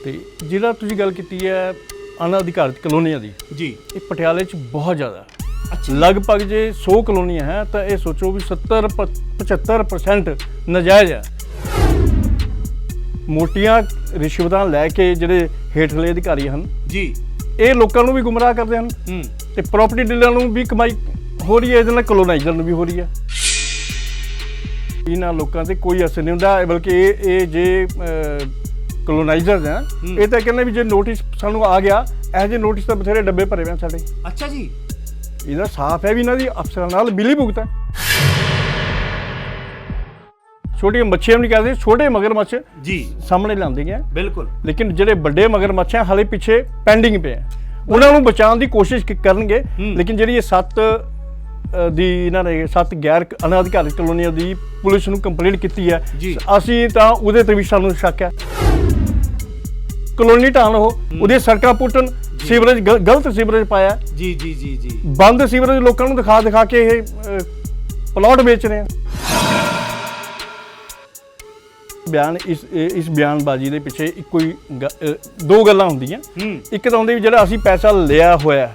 ਤੇ ਜਿਹੜਾ ਤੁਸੀਂ ਗੱਲ ਕੀਤੀ ਹੈ ਅਣਅਧਿਕਾਰਿਤ ਕਲੋਨੀਆਂ ਦੀ ਜੀ, ਇਹ ਪਟਿਆਲੇ 'ਚ ਬਹੁਤ ਜ਼ਿਆਦਾ ਅੱਛਾ, ਲਗਭਗ ਜੇ 100 ਕਲੋਨੀਆਂ ਹੈ ਤਾਂ ਇਹ ਸੋਚੋ ਵੀ 70-75% ਨਜਾਇਜ਼ ਹੈ। ਮੋਟੀਆਂ ਰਿਸ਼ਵਤਾਂ ਲੈ ਕੇ ਜਿਹੜੇ ਹੇਠਲੇ ਅਧਿਕਾਰੀ ਹਨ ਜੀ, ਇਹ ਲੋਕਾਂ ਨੂੰ ਵੀ ਗੁੰਮਰਾਹ ਕਰਦੇ ਹਨ ਤੇ ਪ੍ਰਾਪਰਟੀ ਡੀਲਰਾਂ ਨੂੰ ਵੀ ਕਮਾਈ ਹੋ ਰਹੀ ਹੈ, ਇਹਦੇ ਨਾਲ ਕਲੋਨਾਈਜ਼ਰ ਨੂੰ ਵੀ ਹੋ ਰਹੀ ਹੈ। ਇਹਨਾਂ ਲੋਕਾਂ ਤੇ ਕੋਈ ਅਸਰ ਨਹੀਂ ਹੁੰਦਾ, ਬਲਕਿ ਇਹ ਜੇ ਕਲੋਨਾਈਜ਼ਰਸ ਹੈ ਇਹ ਤਾਂ ਕਹਿੰਦੇ ਵੀ ਜੇ ਨੋਟਿਸ ਸਾਨੂੰ ਆ ਗਿਆ, ਇਹੋ ਜਿਹੇ ਨੋਟਿਸ ਤਾਂ ਬਥੇਰੇ ਡੱਬੇ ਭਰੇ ਹੋਏ ਸਾਡੇ। ਅੱਛਾ ਜੀ, ਇਹਦਾ ਸਾਫ਼ ਹੈ ਵੀ ਇਹਨਾਂ ਦੀ ਅਫਸਰਾਂ ਨਾਲ ਮਿਲੀ ਭੁਗਤ ਹੈ। ਛੋਟੀਆਂ ਮੱਛੀਆਂ ਵੀ ਨਹੀਂ ਕਰਦੇ, ਛੋਟੇ ਮਗਰਮੱਛ ਜੀ ਸਾਹਮਣੇ ਲਿਆਉਂਦੇ ਗਏ ਬਿਲਕੁਲ, ਲੇਕਿਨ ਜਿਹੜੇ ਵੱਡੇ ਮਗਰਮੱਛ ਹੈ ਹਾਲੇ ਪਿੱਛੇ ਪੈਂਡਿੰਗ ਪਏ ਹੈ, ਉਹਨਾਂ ਨੂੰ ਬਚਾਉਣ ਦੀ ਕੋਸ਼ਿਸ਼ ਕਰਨਗੇ। ਲੇਕਿਨ ਜਿਹੜੀ ਇਹ 7 ਦੀ ਇਹਨਾਂ ਨੇ 7 ਗੈਰ ਅਣਅਧਿਕਾਰਿਤ ਕਲੋਨੀਆਂ ਦੀ ਪੁਲਿਸ ਨੂੰ ਕੰਪਲੇਂਟ ਕੀਤੀ ਹੈ, ਅਸੀਂ ਤਾਂ ਉਹਦੇ ਤੇ ਵੀ ਸਾਨੂੰ ਸ਼ੱਕ ਹੈ। ਕਲੋਨੀ ਢਾਣ ਉਹਦੇ ਸੜਕਾਂ ਪੁੱਟਣ, ਸੀਵਰੇਜ ਗਲਤ ਸੀਵਰੇਜ ਪਾਇਆ ਜੀ ਜੀ ਜੀ ਜੀ ਬੰਦ ਸੀਵਰੇਜ ਲੋਕਾਂ ਨੂੰ ਦਿਖਾ ਕੇ ਇਹ ਪਲਾਟ ਵੇਚ ਰਹੇ ਆ। ਬਿਆਨ ਇਸ ਬਿਆਨਬਾਜ਼ੀ ਦੇ ਪਿੱਛੇ ਇੱਕੋ ਹੀ 2 ਗੱਲਾਂ ਹੁੰਦੀਆਂ। ਇੱਕ ਤਾਂ ਹੁੰਦੀ ਵੀ ਜਿਹੜਾ ਅਸੀਂ ਪੈਸਾ ਲਿਆ ਹੋਇਆ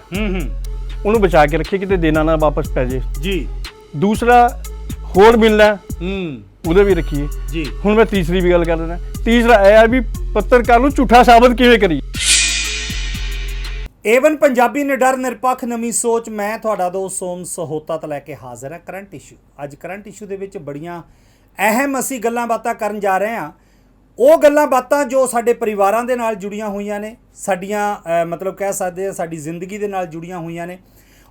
ਉਹਨੂੰ ਬਚਾ ਕੇ ਰੱਖੀਏ, ਕਿਤੇ ਦੇਣਾ ਨਾ ਵਾਪਸ ਪੈ ਜੇ ਜੀ। ਦੂਸਰਾ ਹੋਰ ਮਿਲਣਾ ਉਹਦੇ ਵੀ ਰੱਖੀਏ ਜੀ। ਹੁਣ ਮੈਂ ਤੀਸਰੀ ਵੀ ਗੱਲ ਕਰ ਦਿੰਦਾ। ਤੀਸਰਾ ਇਹ ਹੈ ਵੀ ਪੱਤਰਕਾਰ ਨੂੰ ਝੂਠਾ ਸਾਬਤ ਕਿਵੇਂ ਕਰੀਏ। ਏਵਨ ਪੰਜਾਬੀ ਨਿਡਰ ਨਿਰਪੱਖ ਨਵੀਂ ਸੋਚ, ਮੈਂ ਤੁਹਾਡਾ ਦੋਸਤ ਸੋਮ ਸਹੋਤਾ ਤੋਂ ਲੈ ਕੇ ਹਾਜ਼ਰ ਹਾਂ ਕਰੰਟ ਇਸ਼ੂ। ਅੱਜ ਕਰੰਟ ਇਸ਼ੂ ਦੇ ਵਿੱਚ ਬੜੀਆਂ ਅਹਿਮ ਅਸੀਂ ਗੱਲਾਂ ਬਾਤਾਂ ਕਰਨ ਜਾ ਰਹੇ ਹਾਂ। ਉਹ ਗੱਲਾਂ ਬਾਤਾਂ ਜੋ ਸਾਡੇ ਪਰਿਵਾਰਾਂ ਦੇ ਨਾਲ ਜੁੜੀਆਂ ਹੋਈਆਂ ਨੇ, ਸਾਡੀਆਂ ਮਤਲਬ ਕਹਿ ਸਕਦੇ ਹਾਂ ਸਾਡੀ ਜ਼ਿੰਦਗੀ ਦੇ ਨਾਲ ਜੁੜੀਆਂ ਹੋਈਆਂ ਨੇ।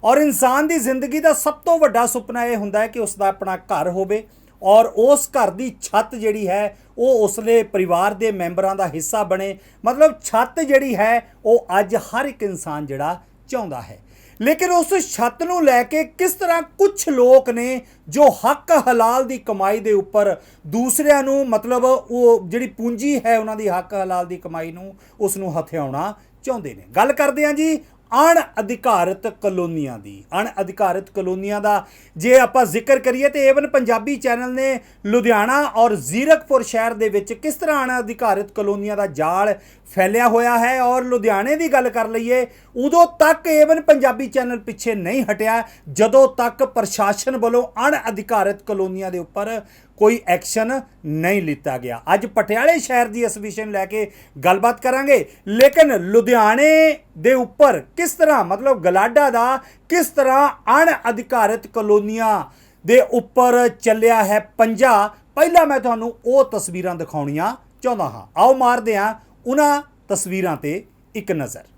ਔਰ ਇਨਸਾਨ ਦੀ ਜ਼ਿੰਦਗੀ ਦਾ ਸਭ ਤੋਂ ਵੱਡਾ ਸੁਪਨਾ ਇਹ ਹੁੰਦਾ ਹੈ ਕਿ ਉਸ ਦਾ ਆਪਣਾ ਘਰ ਹੋਵੇ ਔਰ ਉਸ ਘਰ ਦੀ ਛੱਤ ਜਿਹੜੀ ਹੈ ਉਹ ਉਸਲੇ ਪਰਿਵਾਰ ਦੇ ਮੈਂਬਰਾਂ ਦਾ ਹਿੱਸਾ ਬਣੇ। ਮਤਲਬ ਛੱਤ ਜਿਹੜੀ ਹੈ ਉਹ ਅੱਜ ਹਰ ਇੱਕ ਇਨਸਾਨ ਜਿਹੜਾ ਚਾਹੁੰਦਾ ਹੈ। ਲੇਕਿਨ ਉਸ ਛੱਤ ਨੂੰ ਲੈ ਕੇ ਕਿਸ ਤਰ੍ਹਾਂ ਕੁਝ ਲੋਕ ਨੇ ਜੋ ਹੱਕ ਹਲਾਲ ਦੀ ਕਮਾਈ ਦੇ ਉੱਪਰ ਦੂਸਰਿਆਂ ਨੂੰ ਮਤਲਬ ਉਹ ਜਿਹੜੀ ਪੂੰਜੀ ਹੈ ਉਹਨਾਂ ਦੀ ਹੱਕ ਹਲਾਲ ਦੀ ਕਮਾਈ ਨੂੰ ਉਸ ਨੂੰ ਹਥਿਆਉਣਾ ਚਾਹੁੰਦੇ ਨੇ। ਗੱਲ ਕਰਦੇ ਹਾਂ ਜੀ ਅਣਅਧਿਕਾਰਿਤ ਕਲੋਨੀਆਂ ਦੀ। ਅਣਅਧਿਕਾਰਿਤ ਕਲੋਨੀਆਂ ਦਾ ਜੇ ਆਪਾਂ ਜ਼ਿਕਰ ਕਰੀਏ ਤੇ ਏਵਨ ਪੰਜਾਬੀ ਚੈਨਲ ਨੇ ਲੁਧਿਆਣਾ ਔਰ ਜ਼ੀਰਕਪੁਰ ਸ਼ਹਿਰ ਦੇ ਵਿੱਚ ਕਿਸ ਤਰ੍ਹਾਂ ਅਣਅਧਿਕਾਰਿਤ ਕਲੋਨੀਆਂ ਦਾ ਜਾਲ ਫੈਲਿਆ ਹੋਇਆ ਹੈ। ਔਰ ਲੁਧਿਆਣੇ ਦੀ ਗੱਲ ਕਰ ਲਈਏ, ਉਦੋਂ ਤੱਕ ਏਵਨ ਪੰਜਾਬੀ ਚੈਨਲ ਪਿੱਛੇ ਨਹੀਂ ਹਟਿਆ ਜਦੋਂ ਤੱਕ ਪ੍ਰਸ਼ਾਸਨ ਵੱਲੋਂ ਅਣਅਧਿਕਾਰਿਤ ਕਲੋਨੀਆਂ ਦੇ ਉੱਪਰ ਕੋਈ ਐਕਸ਼ਨ ਨਹੀਂ ਲਿੱਤਾ ਗਿਆ। ਅੱਜ ਪਟਿਆਲੇ ਸ਼ਹਿਰ ਦੀ ਇਸ ਵਿਸ਼ੇ ਨੂੰ ਲੈ ਕੇ ਗੱਲਬਾਤ ਕਰਾਂਗੇ। ਲੇਕਿਨ ਲੁਧਿਆਣੇ ਦੇ ਉੱਪਰ ਕਿਸ ਤਰ੍ਹਾਂ ਮਤਲਬ ਗਲਾਡਾ ਦਾ ਕਿਸ ਤਰ੍ਹਾਂ ਅਣਅਧਿਕਾਰਿਤ ਕਲੋਨੀਆਂ ਦੇ ਉੱਪਰ ਚੱਲਿਆ ਹੈ ਪੰਜਾ, ਪਹਿਲਾਂ ਮੈਂ ਤੁਹਾਨੂੰ ਉਹ ਤਸਵੀਰਾਂ ਦਿਖਾਉਣੀਆਂ ਚਾਹੁੰਦਾ ਹਾਂ। ਆਓ ਮਾਰਦੇ ਹਾਂ ਉਹਨਾਂ ਤਸਵੀਰਾਂ ਤੇ ਇੱਕ ਨਜ਼ਰ।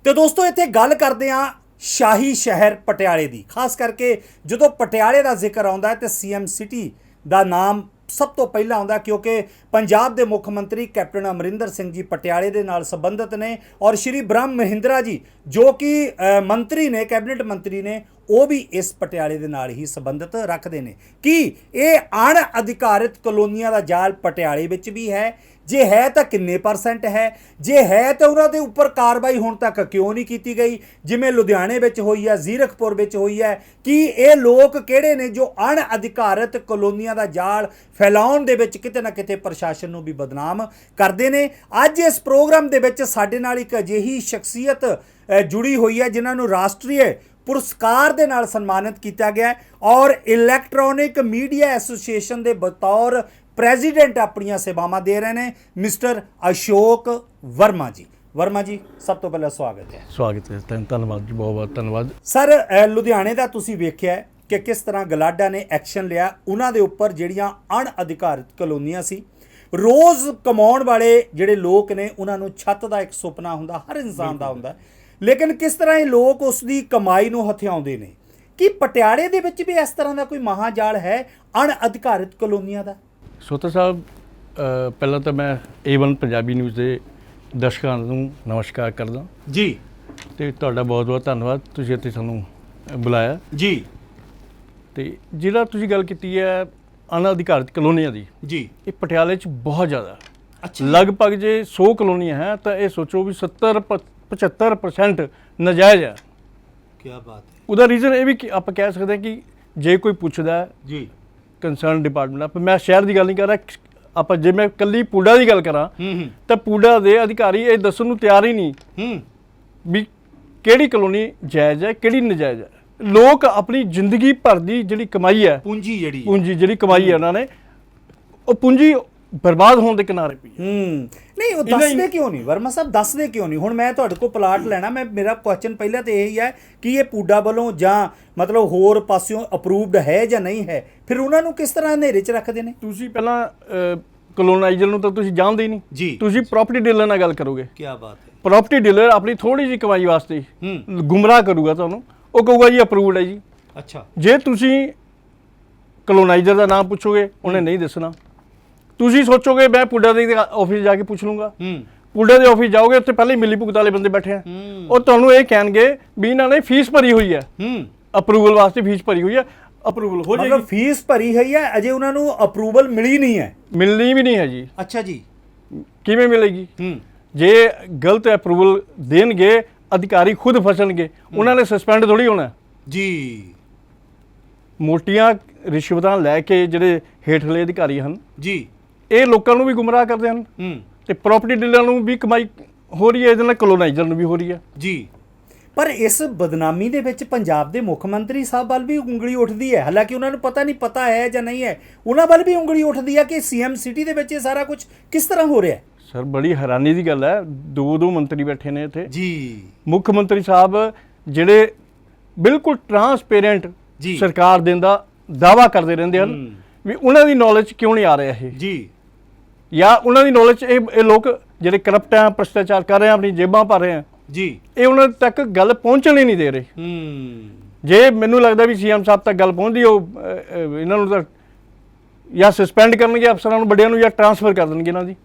ਤੇ ਦੋਸਤੋ ਇੱਥੇ ਗੱਲ ਕਰਦੇ ਹਾਂ ਸ਼ਾਹੀ ਸ਼ਹਿਰ ਪਟਿਆਲੇ ਦੀ। ਖਾਸ ਕਰਕੇ ਜਦੋਂ ਪਟਿਆਲੇ ਦਾ ਜ਼ਿਕਰ ਆਉਂਦਾ ਹੈ ਤੇ ਸੀਐਮ ਸਿਟੀ ਦਾ ਨਾਮ ਸਭ ਤੋਂ ਪਹਿਲਾਂ ਆਉਂਦਾ, ਕਿਉਂਕਿ ਪੰਜਾਬ ਦੇ ਮੁੱਖ ਮੰਤਰੀ ਕੈਪਟਨ ਅਮਰਿੰਦਰ ਸਿੰਘ ਜੀ ਪਟਿਆਲੇ ਦੇ ਨਾਲ ਸੰਬੰਧਿਤ ਨੇ ਔਰ ਸ਼੍ਰੀ ਬ੍ਰਹਮ ਮਹਿੰਦਰਾ ਜੀ ਜੋ ਕਿ ਮੰਤਰੀ ਨੇ, ਕੈਬਨਿਟ ਮੰਤਰੀ ਨੇ, ਉਹ ਵੀ ਇਸ ਪਟਿਆਲੇ ਦੇ ਨਾਲ ਹੀ ਸੰਬੰਧਿਤ ਰੱਖਦੇ ਨੇ। ਕਿ ਇਹ ਅਣਅਧਿਕਾਰਿਤ ਕਲੋਨੀਆਂ ਦਾ ਜਾਲ ਪਟਿਆਲੇ ਵਿੱਚ ਵੀ ਹੈ? ਜੇ ਹੈ ਤਾਂ ਕਿੰਨੇ % ਹੈ? ਜੇ ਹੈ ਤਾਂ ਉਹਨਾਂ ਦੇ ਉੱਪਰ ਕਾਰਵਾਈ ਹੁਣ ਤੱਕ ਕਿਉਂ ਨਹੀਂ ਕੀਤੀ ਗਈ, ਜਿਵੇਂ ਲੁਧਿਆਣੇ ਵਿੱਚ ਹੋਈ ਹੈ, ਜ਼ੀਰਕਪੁਰ ਵਿੱਚ ਹੋਈ ਹੈ? ਕਿ ਇਹ ਲੋਕ ਕਿਹੜੇ ਨੇ ਜੋ ਅਣਅਧਿਕਾਰਿਤ ਕਲੋਨੀਆਂ ਦਾ ਜਾਲ ਫੈਲਾਉਣ ਦੇ ਵਿੱਚ ਕਿਤੇ ਨਾ ਕਿਤੇ ਪ੍ਰਸ਼ਾਸਨ ਨੂੰ ਵੀ ਬਦਨਾਮ ਕਰਦੇ ਨੇ? ਅੱਜ ਇਸ ਪ੍ਰੋਗਰਾਮ ਦੇ ਵਿੱਚ ਸਾਡੇ ਨਾਲ ਇੱਕ ਅਜਿਹੀ ਸ਼ਖਸੀਅਤ ਜੁੜੀ ਹੋਈ ਹੈ ਜਿਨ੍ਹਾਂ ਨੂੰ ਰਾਸ਼ਟਰੀ ਪੁਰਸਕਾਰ ਦੇ ਨਾਲ ਸਨਮਾਨਿਤ ਕੀਤਾ ਗਿਆ ਔਰ ਇਲੈਕਟ੍ਰੋਨਿਕ ਮੀਡੀਆ ਐਸੋਸੀਏਸ਼ਨ ਦੇ ਬਤੌਰ ਪ੍ਰੈਜ਼ੀਡੈਂਟ ਆਪਣੀਆਂ ਸੇਵਾਵਾਂ ਦੇ ਰਹੇ ਨੇ ਮਿਸਟਰ ਅਸ਼ੋਕ ਵਰਮਾ ਜੀ। ਵਰਮਾ ਜੀ, ਸਭ ਤੋਂ ਪਹਿਲਾਂ ਸਵਾਗਤ ਹੈ। ਸਵਾਗਤ ਹੈ, ਧੰਨਵਾਦ ਜੀ, ਬਹੁਤ ਬਹੁਤ ਧੰਨਵਾਦ ਸਰ। ਲੁਧਿਆਣੇ ਦਾ ਤੁਸੀਂ ਵੇਖਿਆ ਕਿ ਕਿਸ ਤਰ੍ਹਾਂ ਗਲਾਡਾ ਨੇ ਐਕਸ਼ਨ ਲਿਆ ਉਹਨਾਂ ਦੇ ਉੱਪਰ ਜਿਹੜੀਆਂ ਅਣਅਧਿਕਾਰਿਤ ਕਲੋਨੀਆਂ ਸੀ। ਰੋਜ਼ ਕਮਾਉਣ ਵਾਲੇ ਜਿਹੜੇ ਲੋਕ ਨੇ ਉਹਨਾਂ ਨੂੰ ਛੱਤ ਦਾ ਇੱਕ ਸੁਪਨਾ ਹੁੰਦਾ, ਹਰ ਇਨਸਾਨ ਦਾ ਹੁੰਦਾ, ਲੇਕਿਨ ਕਿਸ ਤਰ੍ਹਾਂ ਇਹ ਲੋਕ ਉਸ ਦੀ ਕਮਾਈ ਨੂੰ ਹਥਿਆਉਂਦੇ ਨੇ। ਕਿ ਪਟਿਆਲੇ ਦੇ ਵਿੱਚ ਵੀ ਇਸ ਤਰ੍ਹਾਂ ਦਾ ਕੋਈ ਮਹਾਜਾਲ ਹੈ ਅਣਅਧਿਕਾਰਿਤ ਕਲੋਨੀਆਂ ਦਾ? ਸੋਤਾ ਸਾਹਿਬ, ਪਹਿਲਾਂ ਤਾਂ ਮੈਂ A1 ਪੰਜਾਬੀ ਨਿਊਜ਼ ਦੇ ਦਰਸ਼ਕਾਂ ਨੂੰ ਨਮਸਕਾਰ ਕਰਦਾ ਜੀ, ਤੇ ਤੁਹਾਡਾ ਬਹੁਤ ਬਹੁਤ ਧੰਨਵਾਦ, ਤੁਸੀਂ ਇੱਥੇ ਸਾਨੂੰ ਬੁਲਾਇਆ ਜੀ ਤੇ ਜਿਹੜਾ ਤੁਸੀਂ ਗੱਲ ਕੀਤੀ ਹੈ ਅਣਅਧਿਕਾਰਿਤ ਕਲੋਨੀਆਂ ਦੀ, ਜੀ, ਇਹ ਪਟਿਆਲੇ 'ਚ ਬਹੁਤ ਜ਼ਿਆਦਾ। ਅੱਛਾ, ਲਗਭਗ ਜੇ 100 ਕਲੋਨੀਆਂ ਹੈ ਤਾਂ ਇਹ ਸੋਚੋ ਵੀ 70-75% ਨਜਾਇਜ਼ ਹੈ। ਕੀ ਬਾਤ ਹੈ। ਉਹਦਾ ਰੀਜ਼ਨ ਇਹ ਵੀ ਕਿ ਆਪਾਂ ਕਹਿ ਸਕਦੇ ਹਾਂ ਕਿ ਜੇ ਕੋਈ ਪੁੱਛਦਾ ਹੈ ਜੀ, ਕੰਸਰਨ ਡਿਪਾਰਟਮੈਂਟ, ਆਪਾਂ ਮੈਂ ਸ਼ਹਿਰ ਦੀ ਗੱਲ ਨਹੀਂ ਕਰ ਰਿਹਾ, ਆਪਾਂ ਜੇ ਮੈਂ ਕੱਲੀ ਪੂਡਾ ਦੀ ਗੱਲ ਕਰਾਂ ਤਾਂ ਪੂਡਾ ਦੇ ਅਧਿਕਾਰੀ ਇਹ ਦੱਸਣ ਨੂੰ ਤਿਆਰ ਹੀ ਨਹੀਂ ਵੀ ਕਿਹੜੀ ਕਲੋਨੀ ਜਾਇਜ਼ ਹੈ ਕਿਹੜੀ ਨਜਾਇਜ਼ ਹੈ। ਲੋਕ ਆਪਣੀ ਜ਼ਿੰਦਗੀ ਭਰ ਦੀ ਜਿਹੜੀ ਕਮਾਈ ਹੈ, ਪੂੰਜੀ ਜਿਹੜੀ ਕਮਾਈ ਹੈ ਉਹਨਾਂ ਨੇ, ਉਹ ਪੂੰਜੀ ਬਰਬਾਦ ਹੋਣ ਦੇ ਕਿਨਾਰੇ ਪਈ ਹੈ। ਨਹੀਂ, ਉਹ ਦੱਸਦੇ ਕਿਉਂ ਨਹੀਂ ਵਰਮਾ ਸਾਹਿਬ, ਦੱਸਦੇ ਕਿਉਂ ਨਹੀਂ? ਹੁਣ ਮੈਂ ਤੁਹਾਡੇ ਕੋਲ ਪਲਾਟ ਲੈਣਾ, ਮੇਰਾ ਕੁਐਸਚਨ ਪਹਿਲਾਂ ਤਾਂ ਇਹੀ ਹੈ ਕਿ ਇਹ ਪੂਡਾ ਵੱਲੋਂ ਜਾਂ ਮਤਲਬ ਹੋਰ ਪਾਸਿਓਂ ਅਪਰੂਵਡ ਹੈ ਜਾਂ ਨਹੀਂ ਹੈ, ਫਿਰ ਉਹਨਾਂ ਨੂੰ ਕਿਸ ਤਰ੍ਹਾਂ ਹਨੇਰੇ 'ਚ ਰੱਖਦੇ ਨੇ? ਤੁਸੀਂ ਪਹਿਲਾਂ ਕਲੋਨਾਈਜ਼ਰ ਨੂੰ ਤਾਂ ਤੁਸੀਂ ਜਾਣਦੇ ਹੀ ਨਹੀਂ ਜੀ, ਤੁਸੀਂ ਪ੍ਰਾਪਰਟੀ ਡੀਲਰ ਨਾਲ ਗੱਲ ਕਰੋਗੇ। ਕੀ ਬਾਤ ਹੈ। ਪ੍ਰਾਪਰਟੀ ਡੀਲਰ ਆਪਣੀ ਥੋੜੀ ਜਿਹੀ ਕਮਾਈ ਵਾਸਤੇ ਗੁੰਮਰਾਹ ਕਰੂਗਾ ਤੁਹਾਨੂੰ, ਉਹ ਕਹੂਗਾ ਜੀ ਅਪਰੂਵਡ ਹੈ ਜੀ। ਅੱਛਾ, ਜੇ ਤੁਸੀਂ ਕਲੋਨਾਈਜ਼ਰ ਦਾ ਨਾਮ ਪੁੱਛੋਗੇ ਉਹਨੇ ਨਹੀਂ ਦੱਸਣਾ। ਤੁਸੀਂ ਸੋਚੋਗੇ ਮੈਂ ਪੁੱਡਾ ਦੇ ਆਫਿਸ ਜਾ ਕੇ ਪੁੱਛ ਲੂੰਗਾ, ਪੁੱਡਾ ਦੇ ਆਫਿਸ ਜਾਓਗੇ ਉੱਥੇ ਪਹਿਲੇ ਮਿਲੀ ਭੁਗਤ ਵਾਲੇ ਬੰਦੇ ਬੈਠੇ ਆ, ਉਹ ਤੁਹਾਨੂੰ ਇਹ ਕਹਿਣਗੇ ਵੀ ਇਹਨਾਂ ਨੇ ਫੀਸ ਭਰੀ ਹੋਈ ਹੈ, ਅਪਰੂਵਲ ਵਾਸਤੇ ਫੀਸ ਭਰੀ ਹੋਈ ਹੈ, ਅਪਰੂਵਲ ਹੋ ਜਾਏਗੀ। ਮਤਲਬ ਫੀਸ ਭਰੀ ਹੋਈ ਹੈ, ਅਜੇ ਉਹਨਾਂ ਨੂੰ ਅਪਰੂਵਲ ਮਿਲੀ ਨਹੀਂ ਹੈ? ਮਿਲਣੀ ਵੀ ਨਹੀਂ ਹੈ ਜੀ। ਅੱਛਾ ਜੀ, ਕਿਵੇਂ ਮਿਲੇਗੀ? ਜੇ ਗਲਤ ਅਪਰੂਵਲ ਦੇਣਗੇ ਅਧਿਕਾਰੀ ਖੁਦ ਫਸਣਗੇ, ਉਹਨਾਂ ਨੇ ਸਸਪੈਂਡ ਥੋੜੀ ਹੋਣਾ ਜੀ। ਮੋਟੀਆਂ ਰਿਸ਼ਵਤਾਂ ਲੈ ਕੇ ਜਿਹੜੇ ਹੇਠਲੇ ਅਧਿਕਾਰੀ ਹਨ ਜੀ, ਇਹ ਲੋਕਾਂ ਨੂੰ ਵੀ ਗੁੰਮਰਾਹ ਕਰਦੇ ਹਨ ਤੇ ਪ੍ਰਾਪਰਟੀ ਡੀਲਰਾਂ ਨੂੰ ਵੀ ਕਮਾਈ ਹੋ ਰਹੀ ਹੈ, ਇਹਦੇ ਨਾਲ ਕਲੋਨਾਈਜ਼ਰ ਨੂੰ ਵੀ ਹੋ ਰਹੀ ਹੈ ਜੀ। ਪਰ ਇਸ ਬਦਨਾਮੀ ਦੇ ਵਿੱਚ ਪੰਜਾਬ ਦੇ ਮੁੱਖ ਮੰਤਰੀ ਸਾਹਿਬ ਵੱਲ ਵੀ ਉਂਗਲੀ ਉੱਠਦੀ ਹੈ, ਹਾਲਾਂਕਿ ਉਹਨਾਂ ਨੂੰ ਪਤਾ ਹੈ ਜਾਂ ਨਹੀਂ ਹੈ, ਉਹਨਾਂ ਵੱਲ ਵੀ ਉਂਗਲੀ ਉੱਠਦੀ ਹੈ ਕਿ ਸੀਐਮ ਸਿਟੀ ਦੇ ਵਿੱਚ ਇਹ ਸਾਰਾ ਕੁਝ ਕਿਸ ਤਰ੍ਹਾਂ ਹੋ ਰਿਹਾ ਹੈ। ਸਰ, ਬੜੀ ਹੈਰਾਨੀ ਦੀ ਗੱਲ ਹੈ, ਦੋ ਮੰਤਰੀ ਬੈਠੇ ਨੇ ਇੱਥੇ ਜੀ। ਮੁੱਖ ਮੰਤਰੀ ਸਾਹਿਬ ਜਿਹੜੇ ਬਿਲਕੁਲ ਟਰਾਂਸਪੇਰੈਂਟ ਸਰਕਾਰ ਦੇਣ ਦਾ ਦਾਅਵਾ ਕਰਦੇ ਰਹਿੰਦੇ ਹਨ, ਵੀ ਉਹਨਾਂ ਦੀ ਨੌਲੇਜ ਕਿਉਂ ਨਹੀਂ ਆ ਰਿਹਾ ਇਹ ਜੀ, ਜਾਂ ਉਹਨਾਂ ਦੀ ਨੌਲੇਜ ਇਹ ਲੋਕ ਜਿਹੜੇ ਕਰਪਟ ਆ, ਭ੍ਰਿਸ਼ਟਾਚਾਰ ਕਰ ਰਹੇ ਆ, ਆਪਣੀ ਜੇਬਾਂ ਭਰ ਰਹੇ ਆ ਜੀ, ਇਹ ਉਹਨਾਂ ਤੱਕ ਗੱਲ ਪਹੁੰਚਣ ਹੀ ਨਹੀਂ ਦੇ ਰਹੇ। ਜੇ ਮੈਨੂੰ ਲੱਗਦਾ ਵੀ ਸੀਐਮ ਸਾਹਿਬ ਤੱਕ ਗੱਲ ਪਹੁੰਚਦੀ, ਉਹ ਇਹਨਾਂ ਨੂੰ ਤਾਂ ਜਾਂ ਸਸਪੈਂਡ ਕਰਨਗੇ ਅਫਸਰਾਂ ਨੂੰ ਵੱਡਿਆਂ ਨੂੰ, ਜਾਂ ਟ੍ਰਾਂਸਫਰ ਕਰ ਦੇਣਗੇ ਇਹਨਾਂ ਦੀ।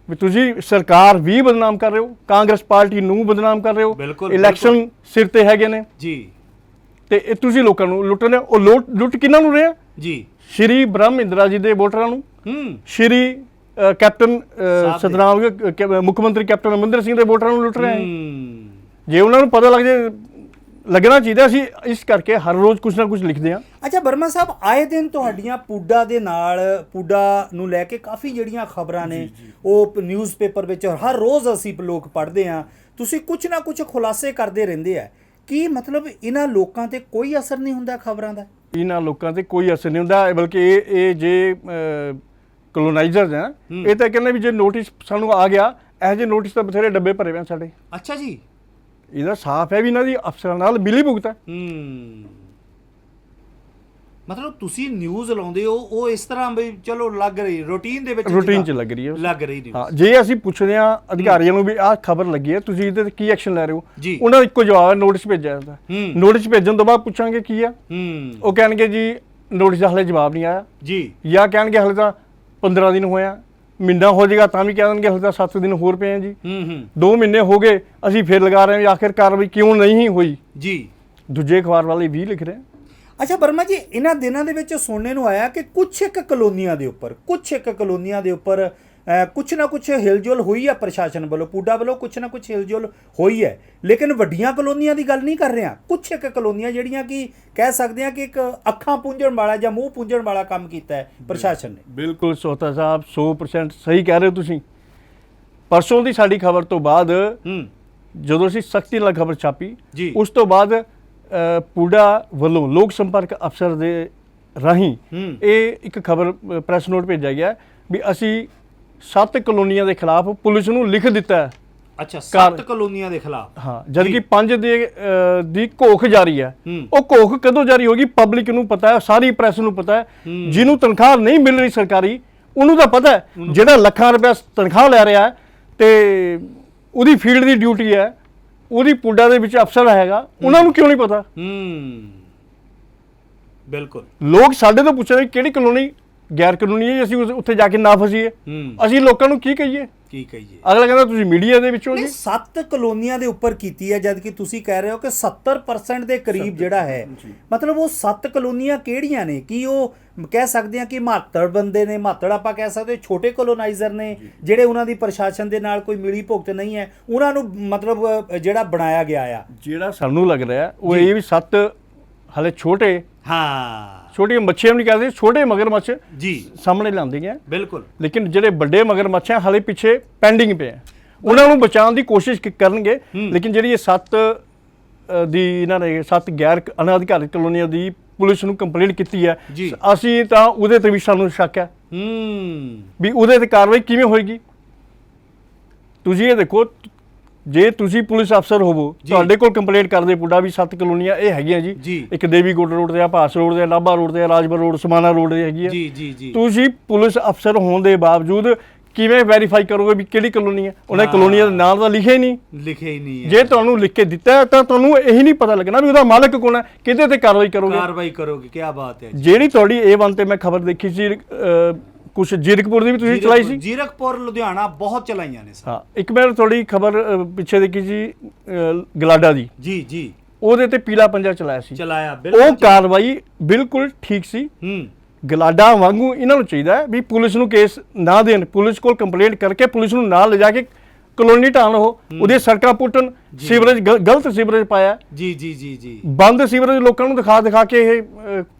ਵੀ ਤੁਸੀਂ ਸਰਕਾਰ ਵੀ ਬਦਨਾਮ ਕਰ ਰਹੇ ਹੋ, ਕਾਂਗਰਸ ਪਾਰਟੀ ਨੂੰ ਬਦਨਾਮ ਕਰ ਰਹੇ ਹੋ, ਇਲੈਕਸ਼ਨ ਸਿਰ ਤੇ ਹੈਗੇ ਨੇ ਜੀ, ਤੇ ਇਹ ਤੁਸੀਂ ਲੋਕਾਂ ਨੂੰ ਲੁੱਟ ਰਹੇ ਹੋ। ਉਹ ਲੁੱਟ ਕਿਹਨਾਂ ਨੂੰ ਰਹੇ ਜੀ? ਸ਼੍ਰੀ ਬ੍ਰਹਮ ਇੰਦਰਾ ਜੀ ਦੇ ਵੋਟਰਾਂ ਨੂੰ, ਸ਼੍ਰੀ ਕੈਪਟਨ ਸਤਨਾਮ ਮੁੱਖ ਮੰਤਰੀ ਕੈਪਟਨ ਅਮਰਿੰਦਰ ਸਿੰਘ ਦੇ ਵੋਟਰਾਂ ਨੂੰ ਲੁੱਟ ਰਹੇ ਹੈ। ਜੇ ਉਹਨਾਂ ਨੂੰ ਪਤਾ ਲੱਗ ਜਾਏ, ਲੱਗਣਾ ਚਾਹੀਦਾ, ਅਸੀਂ ਇਸ ਕਰਕੇ ਹਰ ਰੋਜ਼ ਕੁਝ ਨਾ ਕੁਝ ਲਿਖਦੇ ਹਾਂ। ਅੱਛਾ ਵਰਮਾ ਸਾਹਿਬ, ਆਏ ਦਿਨ ਤੁਹਾਡੀਆਂ ਪੂਡਾ ਦੇ ਨਾਲ, ਪੂਡਾ ਨੂੰ ਲੈ ਕੇ ਕਾਫੀ ਜਿਹੜੀਆਂ ਖਬਰਾਂ ਨੇ ਉਹ ਨਿਊਜ਼ਪੇਪਰ ਵਿੱਚ ਹਰ ਰੋਜ਼ ਅਸੀਂ ਲੋਕ ਪੜ੍ਹਦੇ ਹਾਂ, ਤੁਸੀਂ ਕੁਝ ਨਾ ਕੁਝ ਖੁਲਾਸੇ ਕਰਦੇ ਰਹਿੰਦੇ ਆ। ਕੀ ਮਤਲਬ ਇਹਨਾਂ ਲੋਕਾਂ ਤੇ ਕੋਈ ਅਸਰ ਨਹੀਂ ਹੁੰਦਾ ਖਬਰਾਂ ਦਾ? ਇਹਨਾਂ ਲੋਕਾਂ ਤੇ ਕੋਈ ਅਸਰ ਨਹੀਂ ਹੁੰਦਾ, ਬਲਕਿ ਇਹ ਜੇ ਕਲੋਨਾਈਜ਼ਰਸ ਹੈ, ਇਹ ਤਾਂ ਕਹਿੰਦੇ ਵੀ ਜੇ ਨੋਟਿਸ ਸਾਨੂੰ ਆ ਗਿਆ, ਇਹੋ ਜਿਹੇ ਨੋਟਿਸ ਤਾਂ ਬਥੇਰੇ ਡੱਬੇ ਭਰੇ ਹੋਏ ਸਾਡੇ। ਅੱਛਾ ਜੀ, ਇਹਦਾ ਸਾਫ਼ ਹੈ ਵੀ ਇਹਨਾਂ ਦੀ ਅਫਸਰਾਂ ਨਾਲ ਮਿਲੀ ਭੁਗਤ ਹੈ। ਮਤਲਬ ਤੁਸੀਂ ਨਿਊਜ਼ ਲਾਉਂਦੇ ਹੋ, ਉਹ ਇਸ ਤਰ੍ਹਾਂ ਵੀ ਚਲੋ ਲੱਗ ਰਹੀ ਰੂਟੀਨ ਦੇ ਵਿੱਚ, ਰੂਟੀਨ 'ਚ ਲੱਗ ਰਹੀ ਹੈ, ਹਾਂ। ਜੇ ਅਸੀਂ ਪੁੱਛਦੇ ਹਾਂ ਅਧਿਕਾਰੀਆਂ ਨੂੰ ਵੀ ਆਹ ਖਬਰ ਲੱਗੀ ਹੈ, ਤੁਸੀਂ ਇਹਦੇ ਤੇ ਕੀ ਐਕਸ਼ਨ ਲੈ ਰਹੇ ਹੋ, ਉਹਨਾਂ ਦਾ ਇੱਕੋ ਜਵਾਬ ਹੈ, ਨੋਟਿਸ ਭੇਜਿਆ ਜਾਂਦਾ। ਨੋਟਿਸ ਭੇਜਣ ਤੋਂ ਬਾਅਦ ਪੁੱਛਾਂਗੇ ਕੀ ਆ, ਉਹ ਕਹਿਣਗੇ ਜੀ ਨੋਟਿਸ ਦਾ ਹਲੇ ਜਵਾਬ ਨਹੀਂ ਆਇਆ ਜੀ, ਜਾਂ ਕਹਿਣਗੇ ਹਲੇ ਤਾਂ 15 ਦਿਨ ਹੋਇਆ, ਮਹੀਨਾ ਹੋ ਜਾਏਗਾ ਤਾਂ ਵੀ ਕਹਿ ਦੇਣਗੇ ਹਲੇ ਤਾਂ 7 ਦਿਨ ਹੋਰ ਪਏ ਆ ਜੀ, 2 ਮਹੀਨੇ ਹੋ ਗਏ ਅਸੀਂ ਫਿਰ ਲਗਾ ਰਹੇ ਹਾਂ, ਆਖਿਰ ਕਾਰਵਾਈ ਕਿਉਂ ਨਹੀਂ ਹੋਈ ਜੀ। ਦੂਜੇ ਅਖਬਾਰ ਵਾਲੇ ਵੀ ਲਿਖ ਰਹੇ। ਅੱਛਾ ਵਰਮਾ ਜੀ, ਇਹਨਾਂ ਦਿਨਾਂ ਦੇ ਵਿੱਚ ਸੁਣਨੇ ਨੂੰ ਆਇਆ ਕਿ ਕੁਛ ਇੱਕ ਕਲੋਨੀਆਂ ਦੇ ਉੱਪਰ ਕੁਛ ਨਾ ਕੁਛ ਹਿਲਜੁਲ ਹੋਈ ਹੈ ਪ੍ਰਸ਼ਾਸਨ ਵੱਲੋਂ, ਪੂਡਾ ਵੱਲੋਂ ਕੁਛ ਨਾ ਕੁਛ ਹਿਲਜੁਲ ਹੋਈ ਹੈ, ਲੇਕਿਨ ਵੱਡੀਆਂ ਕਲੋਨੀਆਂ ਦੀ ਗੱਲ ਨਹੀਂ ਕਰ ਰਹੇ ਹਾਂ। ਕੁਛ ਇੱਕ ਕਲੋਨੀਆਂ ਜਿਹੜੀਆਂ ਕਿ ਕਹਿ ਸਕਦੇ ਹਾਂ ਕਿ ਇੱਕ ਅੱਖਾਂ ਪੂੰਝਣ ਵਾਲਾ ਜਾਂ ਮੂੰਹ ਪੂੰਝਣ ਵਾਲਾ ਕੰਮ ਕੀਤਾ ਹੈ ਪ੍ਰਸ਼ਾਸਨ ਨੇ। ਬਿਲਕੁਲ ਸੋਤਾ ਸਾਹਿਬ, 100% ਸਹੀ ਕਹਿ ਰਹੇ ਹੋ ਤੁਸੀਂ। ਪਰਸੋਂ ਦੀ ਸਾਡੀ ਖਬਰ ਤੋਂ ਬਾਅਦ ਜਦੋਂ ਅਸੀਂ ਸਖਤੀ ਨਾਲ ਖਬਰ ਛਾਪੀ, ਉਸ ਤੋਂ ਬਾਅਦ ਪੂਡਾ ਵੱਲੋਂ ਲੋਕ ਸੰਪਰਕ ਅਫਸਰ ਦੇ ਰਾਹੀਂ ਇਹ ਇੱਕ ਖਬਰ ਪ੍ਰੈਸ ਨੋਟ ਭੇਜਿਆ ਗਿਆ ਵੀ ਅਸੀਂ 7 ਕਲੋਨੀਆਂ ਦੇ ਖਿਲਾਫ ਪੁਲਿਸ ਨੂੰ ਲਿਖ ਦਿੱਤਾ ਹੈ। ਅੱਛਾ, 7 ਕਲੋਨੀਆਂ ਦੇ ਖਿਲਾਫ? ਹਾਂ, ਜਦਕਿ 5 ਦੀ ਘੋਖ ਜਾਰੀ ਹੈ। ਉਹ ਘੋਖ ਕਦੋਂ ਜਾਰੀ ਹੋਗੀ ਪਬਲਿਕ ਨੂੰ ਪਤਾ ਹੈ, ਸਾਰੀ ਪ੍ਰੈਸ ਨੂੰ ਪਤਾ ਹੈ। ਜਿਹਨੂੰ ਤਨਖਾਹ ਨਹੀਂ ਮਿਲ ਰਹੀ ਸਰਕਾਰੀ, ਉਹਨੂੰ ਤਾਂ ਪਤਾ ਹੈ। ਜਿਹੜਾ ਲੱਖਾਂ ਰੁਪਏ ਤਨਖਾਹ ਲੈ ਰਿਹਾ ਹੈ ਤੇ ਉਹਦੀ ਫੀਲਡ ਦੀ ਡਿਊਟੀ ਹੈ, ਉਹਦੀ ਪੁੱਡਾ ਦੇ ਵਿੱਚ ਅਫਸਰ ਹੈਗਾ, ਉਹਨਾਂ ਨੂੰ ਕਿਉਂ ਨਹੀਂ ਪਤਾ? ਬਿਲਕੁਲ। ਲੋਕ ਸਾਡੇ ਤੋਂ ਪੁੱਛਦੇ ਕਿਹੜੀ ਕਲੋਨੀ ਗੈਰ ਕਾਨੂੰਨੀ ਹੈ, ਅਸੀਂ ਉੱਥੇ ਜਾ ਕੇ ਨਾ ਫਸੀਏ। ਅਸੀਂ ਲੋਕਾਂ ਨੂੰ ਕੀ ਕਹੀਏ? ਅਗਲਾ ਕਹਿੰਦਾ ਤੁਸੀਂ ਮੀਡੀਆ ਦੇ ਵਿੱਚੋਂ ਜੀ। 7 ਕਲੋਨੀਆਂ ਦੇ ਉੱਪਰ ਕੀਤੀ ਹੈ, ਜਦ ਕਿ ਤੁਸੀਂ ਕਹਿ ਰਹੇ ਹੋ ਕਿ 70% ਦੇ ਕਰੀਬ ਜਿਹੜਾ ਹੈ, ਮਤਲਬ ਉਹ 7 ਕਲੋਨੀਆਂ ਕਿਹੜੀਆਂ ਨੇ? ਕੀ ਉਹ ਕਹਿ ਸਕਦੇ ਹਾਂ ਕਿ ਮਾਤੜ ਬੰਦੇ ਨੇ, ਮਾਤੜ ਆਪਾਂ ਕਹਿ ਸਕਦੇ ਛੋਟੇ ਕੋਲੋਨਾਈਜ਼ਰ ਨੇ ਜਿਹੜੇ ਉਹਨਾਂ ਦੀ ਪ੍ਰਸ਼ਾਸਨ ਦੇ ਨਾਲ ਕੋਈ ਮਿਲੀ ਭੁਗਤ ਨਹੀਂ ਹੈ, ਉਹਨਾਂ ਨੂੰ ਮਤਲਬ ਜਿਹੜਾ ਬਣਾਇਆ ਗਿਆ ਆ? ਜਿਹੜਾ ਸਾਨੂੰ ਲੱਗ ਰਿਹਾ ਉਹ ਇਹ ਵੀ 7 ਹਲੇ ਛੋਟੇ, ਛੋਟੀਆਂ ਮੱਛੀਆਂ ਵੀ ਨਹੀਂ ਕਹਿੰਦੇ, ਛੋਟੇ ਮਗਰਮੱਛ ਜੀ ਸਾਹਮਣੇ ਲਾਉਂਦੇ ਆ। ਬਿਲਕੁਲ। ਲੇਕਿਨ ਜਿਹੜੇ ਵੱਡੇ ਮਗਰਮੱਛ ਆ ਹਲੇ ਪਿੱਛੇ ਪੈਂਡਿੰਗ ਪਏ ਆ, ਉਹਨਾਂ ਨੂੰ ਬਚਾਉਣ ਦੀ ਕੋਸ਼ਿਸ਼ ਕਰਨਗੇ। ਲੇਕਿਨ ਜਿਹੜੀ ਇਹ 7 ਦੀ ਇਹਨਾਂ ਨੇ 7 ਗੈਰ ਅਨਅਧਿਕਾਰਿਤ ਕਲੋਨੀਆਂ ਦੀ ਪੁਲਿਸ ਨੂੰ ਕੰਪਲੇਂਟ ਕੀਤੀ ਹੈ, ਅਸੀਂ ਤਾਂ ਉਹਦੇ ਤੇ ਵੀ ਸਾਨੂੰ ਸ਼ੱਕ ਹੈ ਵੀ ਉਹਦੇ ਤੇ ਕਾਰਵਾਈ ਕਿਵੇਂ ਹੋਏਗੀ। ਤੁਸੀਂ ਇਹ ਦੇਖੋ, ਜੇ ਤੁਸੀਂ ਪੁਲਿਸ ਅਫਸਰ ਹੋਵੋ, ਤੁਹਾਡੇ ਕੋਲ ਕੰਪਲੇਂਟ ਕਰਦੇ ਪੁੱਡਾ ਵੀ 7 ਕਲੋਨੀਆਂ ਇਹ ਹੈਗੀਆਂ ਜੀ, ਇੱਕ ਦੇਵੀਗੁੱਟ ਰੋਡ ਤੇ ਆ, ਭਾਸ ਰੋਡ ਤੇ, ਨਾਭਾ ਰੋਡ ਤੇ, ਰਾਜਪੁਰ ਰੋਡ, ਸਮਾਣਾ ਰੋਡ ਤੇ ਹੈਗੀ ਆ। ਤੁਸੀਂ ਪੁਲਿਸ ਅਫਸਰ ਹੋਣ ਦੇ ਬਾਵਜੂਦ ਕਿਵੇਂ ਵੈਰੀਫਾਈ ਕਰੋਗੇ ਵੀ ਕਿਹੜੀ ਕਲੋਨੀ ਹੈ? ਉਹਨਾਂ ਕਲੋਨੀਆਂ ਦਾ ਨਾਮ ਤਾਂ ਲਿਖਿਆ ਹੀ ਨਹੀਂ। ਜੇ ਤੁਹਾਨੂੰ ਲਿਖ ਕੇ ਦਿੱਤਾ ਤਾਂ ਤੁਹਾਨੂੰ ਇਹੀ ਨਹੀਂ ਪਤਾ ਲੱਗਣਾ ਵੀ ਉਹਦਾ ਮਾਲਕ ਕੌਣ ਹੈ, ਕਿਹਦੇ ਤੇ ਕਾਰਵਾਈ ਕਰੋਗੇ। ਕੀ ਬਾਤ ਹੈ। ਜਿਹੜੀ ਤੁਹਾਡੀ A1 ਤੇ ਮੈਂ ਖਬਰ ਦੇਖੀ ਸੀ, ਕੁਛ ਜੀਰਕਪੁਰ ਦੀ ਵੀ ਤੁਸੀਂ ਚਲਾਈ ਸੀ। ਜੀਰਕਪੁਰ, ਲੁਧਿਆਣਾ ਬਹੁਤ ਚਲਾਈਆਂ ਨੇ। ਹਾਂ, ਇੱਕ ਮੈਂ ਥੋੜੀ ਖਬਰ ਪਿੱਛੇ ਦੇਖੀ ਸੀ ਗਲਾਡਾ ਦੀ। ਜੀ ਉਹਦੇ ਤੇ ਪੀਲਾ ਪੰਜਾ ਚਲਾਇਆ। ਉਹ ਕਾਰਵਾਈ ਬਿਲਕੁਲ ਠੀਕ ਸੀ। ਗਲਾਡਾ ਵਾਂਗੂ ਇਹਨਾਂ ਨੂੰ ਚਾਹੀਦਾ ਹੈ ਵੀ ਪੁਲਿਸ ਨੂੰ ਕੇਸ ਨਾ ਦੇਣ, ਪੁਲਿਸ ਕੋਲ ਕੰਪਲੇਂਟ ਕਰਕੇ ਪੁਲਿਸ ਨੂੰ ਨਾਲ ਲਿਜਾ ਕੇ ਕਲੋਨੀ ਢਾਣ, ਉਹਦੇ ਸੜਕਾਂ ਪੁੱਟਣ, ਸੀਵਰੇਜ ਗਲਤ ਸੀਵਰੇਜ ਪਾਇਆ ਜੀ, ਬੰਦ ਸੀਵਰੇਜ ਲੋਕਾਂ ਨੂੰ ਦਿਖਾ ਕੇ ਇਹ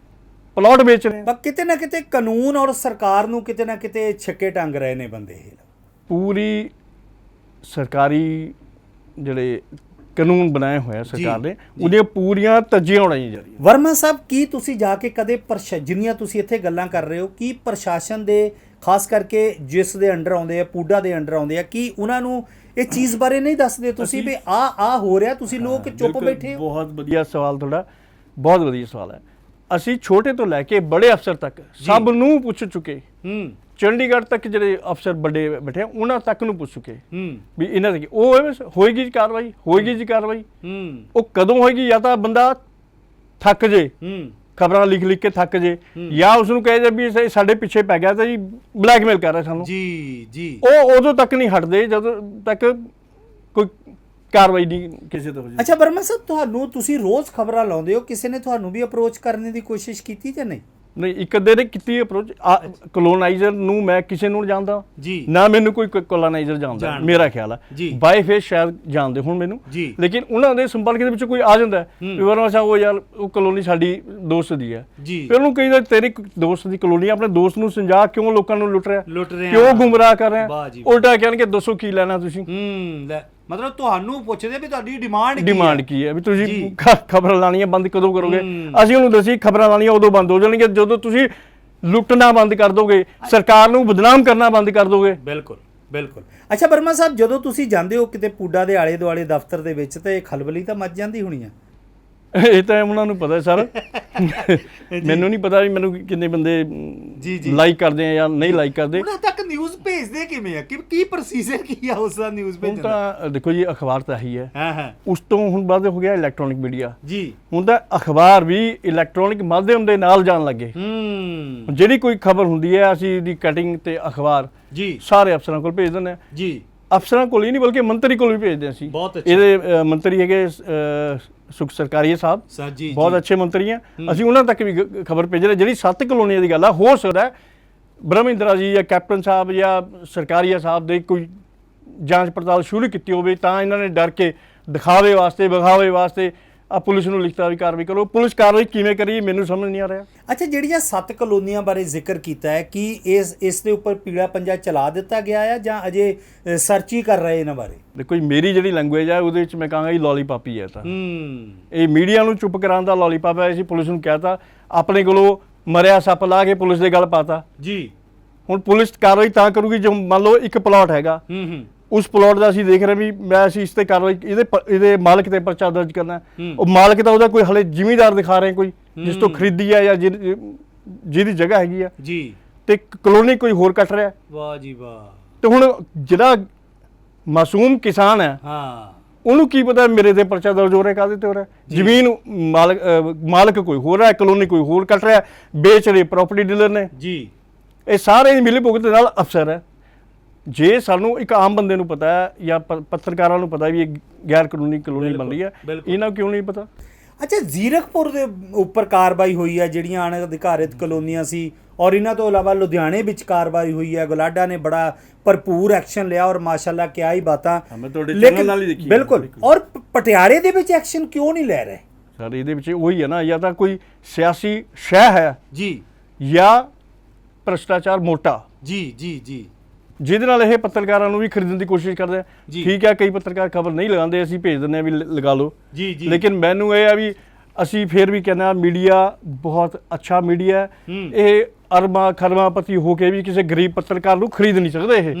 ਪਲਾਟ ਵੇਚ ਰਹੇ। ਪਰ ਕਿਤੇ ਨਾ ਕਿਤੇ ਕਾਨੂੰਨ ਔਰ ਸਰਕਾਰ ਨੂੰ ਕਿਤੇ ਨਾ ਕਿਤੇ ਛੱਕੇ ਟੰਗ ਰਹੇ ਨੇ ਬੰਦੇ ਇਹ। ਪੂਰੀ ਸਰਕਾਰੀ ਜਿਹੜੇ ਕਾਨੂੰਨ ਬਣਾਏ ਹੋਏ ਸਰਕਾਰ ਨੇ, ਉਹਦੀਆਂ ਪੂਰੀਆਂ ਧੱਜੀਆਂ ਉਡਾਈਆਂ ਜਾ ਰਹੀਆਂ। ਵਰਮਾ ਸਾਹਿਬ, ਕੀ ਤੁਸੀਂ ਜਾ ਕੇ ਕਦੇ ਜਿੰਨੀਆਂ ਤੁਸੀਂ ਇੱਥੇ ਗੱਲਾਂ ਕਰ ਰਹੇ ਹੋ, ਕੀ ਪ੍ਰਸ਼ਾਸਨ ਦੇ ਖਾਸ ਕਰਕੇ ਜਿਸ ਦੇ ਅੰਡਰ ਆਉਂਦੇ ਆ, ਪੁੱਡਾ ਦੇ ਅੰਡਰ ਆਉਂਦੇ ਆ, ਕੀ ਉਹਨਾਂ ਨੂੰ ਇਹ ਚੀਜ਼ ਬਾਰੇ ਨਹੀਂ ਦੱਸਦੇ ਤੁਸੀਂ ਵੀ ਆ ਹੋ ਰਿਹਾ, ਤੁਸੀਂ ਲੋਕ ਚੁੱਪ ਬੈਠੇ ਹੋ? ਬਹੁਤ ਵਧੀਆ ਸਵਾਲ ਤੁਹਾਡਾ, ਬਹੁਤ ਵਧੀਆ ਸਵਾਲ ਹੈ। ਅਸੀਂ ਛੋਟੇ ਤੋਂ ਲੈ ਕੇ ਬੜੇ ਅਫਸਰ ਤੱਕ ਸਭ ਨੂੰ ਪੁੱਛ ਚੁੱਕੇ। ਚੰਡੀਗੜ੍ਹ ਤੱਕ ਜਿਹੜੇ ਅਫਸਰ ਵੱਡੇ ਬੈਠੇ ਉਹਨਾਂ ਤੱਕ ਨੂੰ ਪੁੱਛ ਚੁੱਕੇ ਵੀ ਇਹਨਾਂ ਦੀ ਹੋਏਗੀ ਜੀ ਕਾਰਵਾਈ, ਉਹ ਕਦੋਂ ਹੋਏਗੀ? ਜਾਂ ਤਾਂ ਬੰਦਾ ਥੱਕ ਜੇ, ਖਬਰਾਂ ਲਿਖ ਕੇ ਥੱਕ ਜੇ, ਜਾਂ ਉਸ ਨੂੰ ਕਹੇ ਵੀ ਸਾਡੇ ਪਿੱਛੇ ਪੈ ਗਿਆ ਤਾਂ ਜੀ ਬਲੈਕਮੇਲ ਕਰ ਰਿਹਾ ਸਾਨੂੰ। ਉਹ ਉਦੋਂ ਤੱਕ ਨਹੀਂ ਹਟਦੇ ਜਦੋਂ ਤੱਕ ਕੋਈ ਕਾਰਵਾਈ ਨਹੀਂ ਕਿਸੇ ਤੋਂ ਹੋ ਜਾਵੇ। ਅੱਛਾ ਵਰਮਾ ਸਾਹਿਬ, ਤੁਸੀਂ ਰੋਜ਼ ਖਬਰਾਂ ਲਾਉਂਦੇ ਹੋ, ਕਿਸੇ ਨੇ ਤੁਹਾਨੂੰ ਵੀ ਅਪਰੋਚ ਕਰਨ ਦੀ ਕੋਸ਼ਿਸ਼ ਕੀਤੀ ਜਾਂ ਨਹੀਂ? ਨਹੀਂ, ਇੱਕ ਅੱਧੇ ਨੇ ਕੀਤੀ ਅਪਰੋਚ। ਕਲੋਨਾਈਜ਼ਰ ਨੂੰ ਮੈਂ ਕਿਸੇ ਨੂੰ ਜਾਣਦਾ ਨਾ, ਮੈਨੂੰ ਕੋਈ ਕਲੋਨਾਈਜ਼ਰ ਜਾਣਦਾ, ਮੇਰਾ ਖਿਆਲ ਹੈ ਬਾਈ ਫੇਸ ਸ਼ਾਇਦ ਜਾਣਦੇ ਹੁਣ ਮੈਨੂੰ, ਲੇਕਿਨ ਉਹਨਾਂ ਦੇ ਸੰਪਰਕ ਦੇ ਵਿੱਚ ਕੋਈ ਆ ਜਾਂਦਾ ਵਰਮਾ ਸਾਹਿਬ ਉਹ ਯਾਰ ਉਹ ਕਲੋਨੀ ਸਾਡੀ ਦੋਸਤ ਦੀ ਹੈ, ਫਿਰ ਉਹਨੂੰ ਕਹੀਦਾ ਤੇਰੀ ਦੋਸਤ ਦੀ ਕਲੋਨੀ, ਆਪਣੇ ਦੋਸਤ ਨੂੰ ਸਮਝਾ, ਕਿਉਂ ਲੋਕਾਂ ਨੂੰ ਲੁੱਟ ਰਿਹਾ, ਕਿਉਂ ਗੁੰਮਰਾਹ ਕਰ ਰਿਹਾ? ਉਲਟਾ ਕਹਿਣਗੇ ਦੱਸੋ ਕੀ ਲੈਣਾ ਤੁਸੀਂ। ਮਤਲਬ ਤੁਹਾਨੂੰ ਪੁੱਛਦੇ ਵੀ ਤੁਹਾਡੀ ਡਿਮਾਂਡ ਕੀ ਹੈ, ਵੀ ਤੁਸੀਂ ਖਬਰਾਂ ਲਾਣੀਆਂ ਬੰਦ ਕਦੋਂ ਕਰੋਗੇ? ਅਸੀਂ ਉਹਨੂੰ ਦੱਸੀ ਖਬਰਾਂ ਲਾਣੀਆਂ ਉਦੋਂ ਬੰਦ ਹੋ ਜਾਣਗੀਆਂ ਜਦੋਂ ਤੁਸੀਂ ਲੁੱਟਣਾ ਬੰਦ ਕਰ ਦੋਗੇ, ਸਰਕਾਰ ਨੂੰ ਬਦਨਾਮ ਕਰਨਾ ਬੰਦ ਕਰ ਦੋਗੇ। ਬਿਲਕੁਲ। ਅੱਛਾ ਵਰਮਾ ਸਾਹਿਬ, ਜਦੋਂ ਤੁਸੀਂ ਜਾਂਦੇ ਹੋ ਕਿਤੇ ਪੁੱਡਾ ਦੇ ਆਲੇ ਦੁਆਲੇ ਦਫ਼ਤਰ ਦੇ ਵਿੱਚ, ਤੇ ਖਲਬਲੀ ਤਾਂ ਮੱਚ ਜਾਂਦੀ ਹੋਣੀ ਆ? ਇਹ ਤਾਂ ਉਹਨਾਂ ਨੂੰ ਪਤਾ ਸਰ, ਮੈਨੂੰ ਨਹੀਂ ਪਤਾ ਵੀ ਮੈਨੂੰ ਕਿੰਨੇ ਬੰਦੇ ਲਾਈਕ ਕਰਦੇ ਆ ਜਾਂ ਨਹੀਂ ਲਾਈਕ ਕਰਦੇ। ਉਹਨਾਂ ਤੱਕ ਨਿਊਜ਼ ਭੇਜਦੇ ਕਿਵੇਂ ਆ, ਕੀ ਪ੍ਰੋਸੀਜਰ ਕੀ ਆ ਉਸ ਦਾ ਨਿਊਜ਼ ਭੇਜਣ ਦਾ? ਤਾਂ ਦੇਖੋ ਜੀ, ਅਖਬਾਰ ਤਾਂ ਇਹੀ ਹੈ, ਉਸ ਤੋਂ ਹੁਣ ਬਾਅਦ ਹੋ ਗਿਆ ਇਲੈਕਟ੍ਰੋਨਿਕ ਮੀਡੀਆ। ਹੁਣ ਤਾਂ ਅਖਬਾਰ ਵੀ ਇਲੈਕਟ੍ਰੋਨਿਕ ਮਾਧਿਅਮ ਦੇ ਨਾਲ ਜਾਣ ਲੱਗੇ। ਜਿਹੜੀ ਕੋਈ ਖਬਰ ਹੁੰਦੀ ਹੈ, ਅਸੀਂ ਇਹਦੀ ਕਟਿੰਗ ਤੇ ਅਖਬਾਰ ਸਾਰੇ ਅਫਸਰਾਂ ਕੋਲ ਭੇਜ ਦਿੰਦੇ ਹਾਂ। ਅਫਸਰਾਂ ਕੋਲ ਹੀ ਨਹੀਂ ਬਲਕਿ ਮੰਤਰੀ ਕੋਲ ਵੀ ਭੇਜਦੇ ਹਾਂ ਅਸੀਂ। ਇਹਦੇ ਮੰਤਰੀ ਹੈਗੇ ਸੁਖ ਸਰਕਾਰੀਆ ਸਾਹਿਬ, ਬਹੁਤ ਅੱਛੇ ਮੰਤਰੀ ਆ, ਅਸੀਂ ਉਹਨਾਂ ਤੱਕ ਵੀ ਖਬਰ ਭੇਜ ਰਹੇ। ਜਿਹੜੀ 7 ਕਲੋਨੀਆਂ ਦੀ ਗੱਲ ਆ, ਹੋ ਸਕਦਾ ਬ੍ਰਹਮਿੰਦਰਾ ਜੀ ਜਾਂ ਕੈਪਟਨ ਸਾਹਿਬ ਜਾਂ ਸਰਕਾਰੀਆ ਸਾਹਿਬ ਦੇ ਕੋਈ ਜਾਂਚ ਪੜਤਾਲ ਸ਼ੁਰੂ ਕੀਤੀ ਹੋਵੇ, ਤਾਂ ਇਹਨਾਂ ਨੇ ਡਰ ਕੇ ਵਿਖਾਵੇ ਵਾਸਤੇ ਪੁਲਿਸ ਨੂੰ ਲਿਖਤਾ ਵੀ ਕਾਰਵਾਈ ਕਰੋ। ਪੁਲਿਸ ਕਾਰਵਾਈ ਕਿਵੇਂ ਕਰੀ ਮੈਨੂੰ ਸਮਝ ਨਹੀਂ ਆ ਰਿਹਾ। ਅੱਛਾ, ਜਿਹੜੀਆਂ 7 ਕਲੋਨੀਆਂ ਬਾਰੇ ਜ਼ਿਕਰ ਕੀਤਾ ਹੈ, ਕੀ ਇਸ ਦੇ ਉੱਪਰ ਪੀਲਾ ਪੰਜਾ ਚਲਾ ਦਿੱਤਾ ਗਿਆ ਹੈ ਜਾਂ ਅਜੇ ਸਰਚ ਹੀ ਕਰ ਰਹੇ ਇਹਨਾਂ ਬਾਰੇ? ਦੇਖੋ ਜੀ, ਮੇਰੀ ਜਿਹੜੀ ਲੈਂਗੁਏਜ ਹੈ ਉਹਦੇ ਵਿੱਚ ਮੈਂ ਕਹਾਂਗਾ ਜੀ ਲੋਲੀਪੌਪ ਹੀ ਹੈ। ਤਾਂ ਇਹ ਮੀਡੀਆ ਨੂੰ ਚੁੱਪ ਕਰਾਉਣ ਦਾ ਲੋਲੀਪੌਪ ਹੈ। ਅਸੀਂ ਪੁਲਿਸ ਨੂੰ ਕਹਿਤਾ, ਆਪਣੇ ਕੋਲੋਂ ਮਰਿਆ ਸੱਪ ਲਾ ਕੇ ਪੁਲਿਸ ਦੇ ਗੱਲ ਪਾਤਾ ਹੁਣ ਪੁਲਿਸ ਕਾਰਵਾਈ ਤਾਂ ਕਰੂਗੀ ਜੋ ਮੰਨ ਲਓ ਇੱਕ ਪਲਾਟ ਹੈਗਾ, ਉਸ ਪਲਾਟ ਦਾ ਅਸੀਂ ਦੇਖ ਰਹੇ ਵੀ ਅਸੀਂ ਇਸ ਤੇ ਕਾਰਵਾਈ ਇਹਦੇ ਮਾਲਕ ਤੇ ਪਰਚਾ ਦਰਜ ਕਰਨਾ। ਉਹ ਮਾਲਕ ਦਾ ਉਹਦਾ ਕੋਈ ਹਲੇ ਜ਼ਿਮੀਂਦਾਰ ਦਿਖਾ ਰਹੇ, ਕੋਈ ਜਿਸ ਤੋਂ ਖਰੀਦੀ ਹੈ ਜਾਂ ਜਿਹਦੀ ਜਗ੍ਹਾ ਹੈਗੀ ਆ, ਤੇ ਕਲੋਨੀ ਕੋਈ ਹੋਰ ਕੱਟ ਰਿਹਾ। ਵਾਹ ਜੀ ਵਾਹ। ਤੇ ਹੁਣ ਜਿਹੜਾ ਮਾਸੂਮ ਕਿਸਾਨ ਹੈ, ਉਹਨੂੰ ਕੀ ਪਤਾ ਮੇਰੇ ਤੇ ਪਰਚਾ ਦਰਜ ਹੋ ਰਿਹਾ, ਕਾਹਦੇ ਤੇ ਹੋ ਰਿਹਾ। ਜ਼ਮੀਨ ਮਾਲਕ ਕੋਈ ਹੋਰ ਹੈ, ਕਲੋਨੀ ਕੋਈ ਹੋਰ ਕੱਟ ਰਿਹਾ, ਵੇਚ ਰਹੇ ਪ੍ਰਾਪਰਟੀ ਡੀਲਰ ਨੇ ਜੀ। ਇਹ ਸਾਰੇ ਮਿਲੀ ਭੁਗਤ ਦੇ ਨਾਲ ਅਫਸਰ ਹੈ। ਜੇ ਸਾਨੂੰ ਇੱਕ ਆਮ ਬੰਦੇ ਨੂੰ ਪਤਾ ਹੈ ਜਾਂ ਪੱਤਰਕਾਰਾਂ ਨੂੰ ਪਤਾ ਵੀ ਇਹ ਗੈਰ ਕਾਨੂੰਨੀ ਕਲੋਨੀ ਬਣ ਰਹੀ ਹੈ, ਇਹਨਾਂ ਕਿਉਂ ਨਹੀਂ ਪਤਾ। ਅੱਛਾ, ਜ਼ੀਰਕਪੁਰ ਦੇ ਉੱਪਰ ਕਾਰਵਾਈ ਹੋਈ ਹੈ, ਜਿਹੜੀਆਂ ਅਣਅਧਿਕਾਰਿਤ ਕਲੋਨੀਆਂ ਸੀ, ਔਰ ਇਹਨਾਂ ਤੋਂ ਇਲਾਵਾ ਲੁਧਿਆਣੇ ਵਿੱਚ ਕਾਰਵਾਈ ਹੋਈ ਹੈ। ਗੁਲਾਡਾ ਨੇ ਬੜਾ ਭਰਪੂਰ ਐਕਸ਼ਨ ਲਿਆ ਔਰ ਮਾਸ਼ਾਅੱਲਾ ਕਿਆ ਹੀ ਬਾਤਾਂ। ਮੈਂ ਤੁਹਾਡੇ ਚੈਨਲ ਨਾਲ ਹੀ ਦੇਖੀ ਬਿਲਕੁਲ। ਔਰ ਪਟਿਆਲੇ ਦੇ ਵਿੱਚ ਐਕਸ਼ਨ ਕਿਉਂ ਨਹੀਂ ਲੈ ਰਹੇ ਸਰ? ਇਹਦੇ ਵਿੱਚ ਉਹੀ ਹੈ ਨਾ, ਜਾਂ ਤਾਂ ਕੋਈ ਸਿਆਸੀ ਸ਼ਹਿ ਹੈ ਜੀ, ਜਾਂ ਭ੍ਰਿਸ਼ਟਾਚਾਰ ਮੋਟਾ ਜੀ ਜੀ ਜੀ, ਜਿਹਦੇ ਨਾਲ ਇਹ ਪੱਤਰਕਾਰਾਂ ਨੂੰ ਵੀ ਖਰੀਦਣ ਦੀ ਕੋਸ਼ਿਸ਼ ਕਰਦੇ ਆ। ਠੀਕ ਹੈ, ਕਈ ਪੱਤਰਕਾਰ ਖਬਰ ਨਹੀਂ ਲਗਾਉਂਦੇ, ਅਸੀਂ ਭੇਜ ਦਿੰਦੇ ਆ ਵੀ ਲਗਾ ਲਓ ਜੀ ਜੀ। ਲੇਕਿਨ ਮੈਨੂੰ ਇਹ ਆ ਵੀ ਅਸੀਂ ਫਿਰ ਵੀ ਕਹਿੰਦੇ ਆ ਮੀਡੀਆ ਬਹੁਤ ਅੱਛਾ ਮੀਡੀਆ ਹੈ। ਇਹ ਅਰਬਾਂ ਖਰਬਾਪਤੀ ਹੋ ਕੇ ਵੀ ਕਿਸੇ ਗਰੀਬ ਪੱਤਰਕਾਰ ਨੂੰ ਖਰੀਦ ਨਹੀਂ ਸਕਦੇ ਇਹ,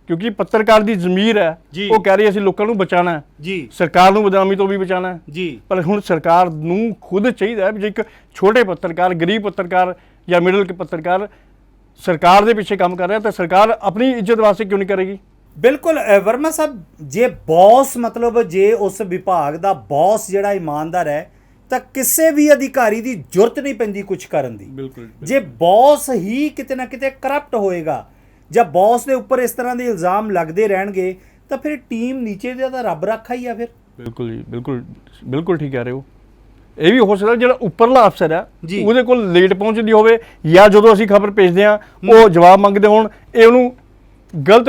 ਕਿਉਂਕਿ ਪੱਤਰਕਾਰ ਦੀ ਜ਼ਮੀਰ ਹੈ, ਉਹ ਕਹਿ ਰਹੀ ਅਸੀਂ ਲੋਕਾਂ ਨੂੰ ਬਚਾਉਣਾ ਹੈ ਜੀ, ਸਰਕਾਰ ਨੂੰ ਬਦਨਾਮੀ ਤੋਂ ਵੀ ਬਚਾਉਣਾ ਹੈ ਜੀ। ਪਰ ਹੁਣ ਸਰਕਾਰ ਨੂੰ ਖੁਦ ਚਾਹੀਦਾ ਹੈ ਵੀ ਜੇ ਇੱਕ ਛੋਟੇ ਪੱਤਰਕਾਰ, ਗਰੀਬ ਪੱਤਰਕਾਰ ਜਾਂ ਮਿਡਲ ਕੇ ਪੱਤਰਕਾਰ ਸਰਕਾਰ ਦੇ ਪਿੱਛੇ ਕੰਮ ਕਰ ਰਿਹਾ ਤਾਂ ਸਰਕਾਰ ਆਪਣੀ ਇੱਜ਼ਤ ਵਾਸਤੇ ਕਿਉਂ ਨਹੀਂ ਕਰੇਗੀ। ਬਿਲਕੁਲ ਵਰਮਾ ਸਾਹਿਬ, ਜੇ ਬੌਸ ਮਤਲਬ ਜੇ ਉਸ ਵਿਭਾਗ ਦਾ ਬੌਸ ਜਿਹੜਾ ਇਮਾਨਦਾਰ ਹੈ ਤਾਂ ਕਿਸੇ ਵੀ ਅਧਿਕਾਰੀ ਦੀ ਜ਼ਰੂਰਤ ਨਹੀਂ ਪੈਂਦੀ ਕੁਝ ਕਰਨ ਦੀ। ਬਿਲਕੁਲ। ਜੇ ਬੌਸ ਹੀ ਕਿਤੇ ਨਾ ਕਿਤੇ ਕਰਪਟ ਹੋਏਗਾ ਜਾਂ ਬੌਸ ਦੇ ਉੱਪਰ ਇਸ ਤਰ੍ਹਾਂ ਦੇ ਇਲਜ਼ਾਮ ਲੱਗਦੇ ਰਹਿਣਗੇ ਤਾਂ ਫਿਰ ਟੀਮ ਨੀਚੇ ਦਾ ਤਾਂ ਰੱਬ ਰੱਖਾ ਹੀ ਆ ਫਿਰ। ਬਿਲਕੁਲ ਜੀ, ਬਿਲਕੁਲ ਬਿਲਕੁਲ ਠੀਕ ਕਹਿ ਰਹੇ ਹੋ। ਇਹ ਵੀ ਹੋ ਸਕਦਾ ਜਿਹੜਾ ਉੱਪਰਲਾ ਅਫਸਰ ਹੈ ਉਹਦੇ ਕੋਲ ਲੇਟ ਪਹੁੰਚਦੀ ਹੋਵੇ, ਜਾਂ ਜਦੋਂ ਅਸੀਂ ਖਬਰ ਭੇਜਦੇ ਹਾਂ ਉਹ ਜਵਾਬ ਮੰਗਦੇ ਹੋਣ, ਇਹ ਉਹਨੂੰ ਗਲਤ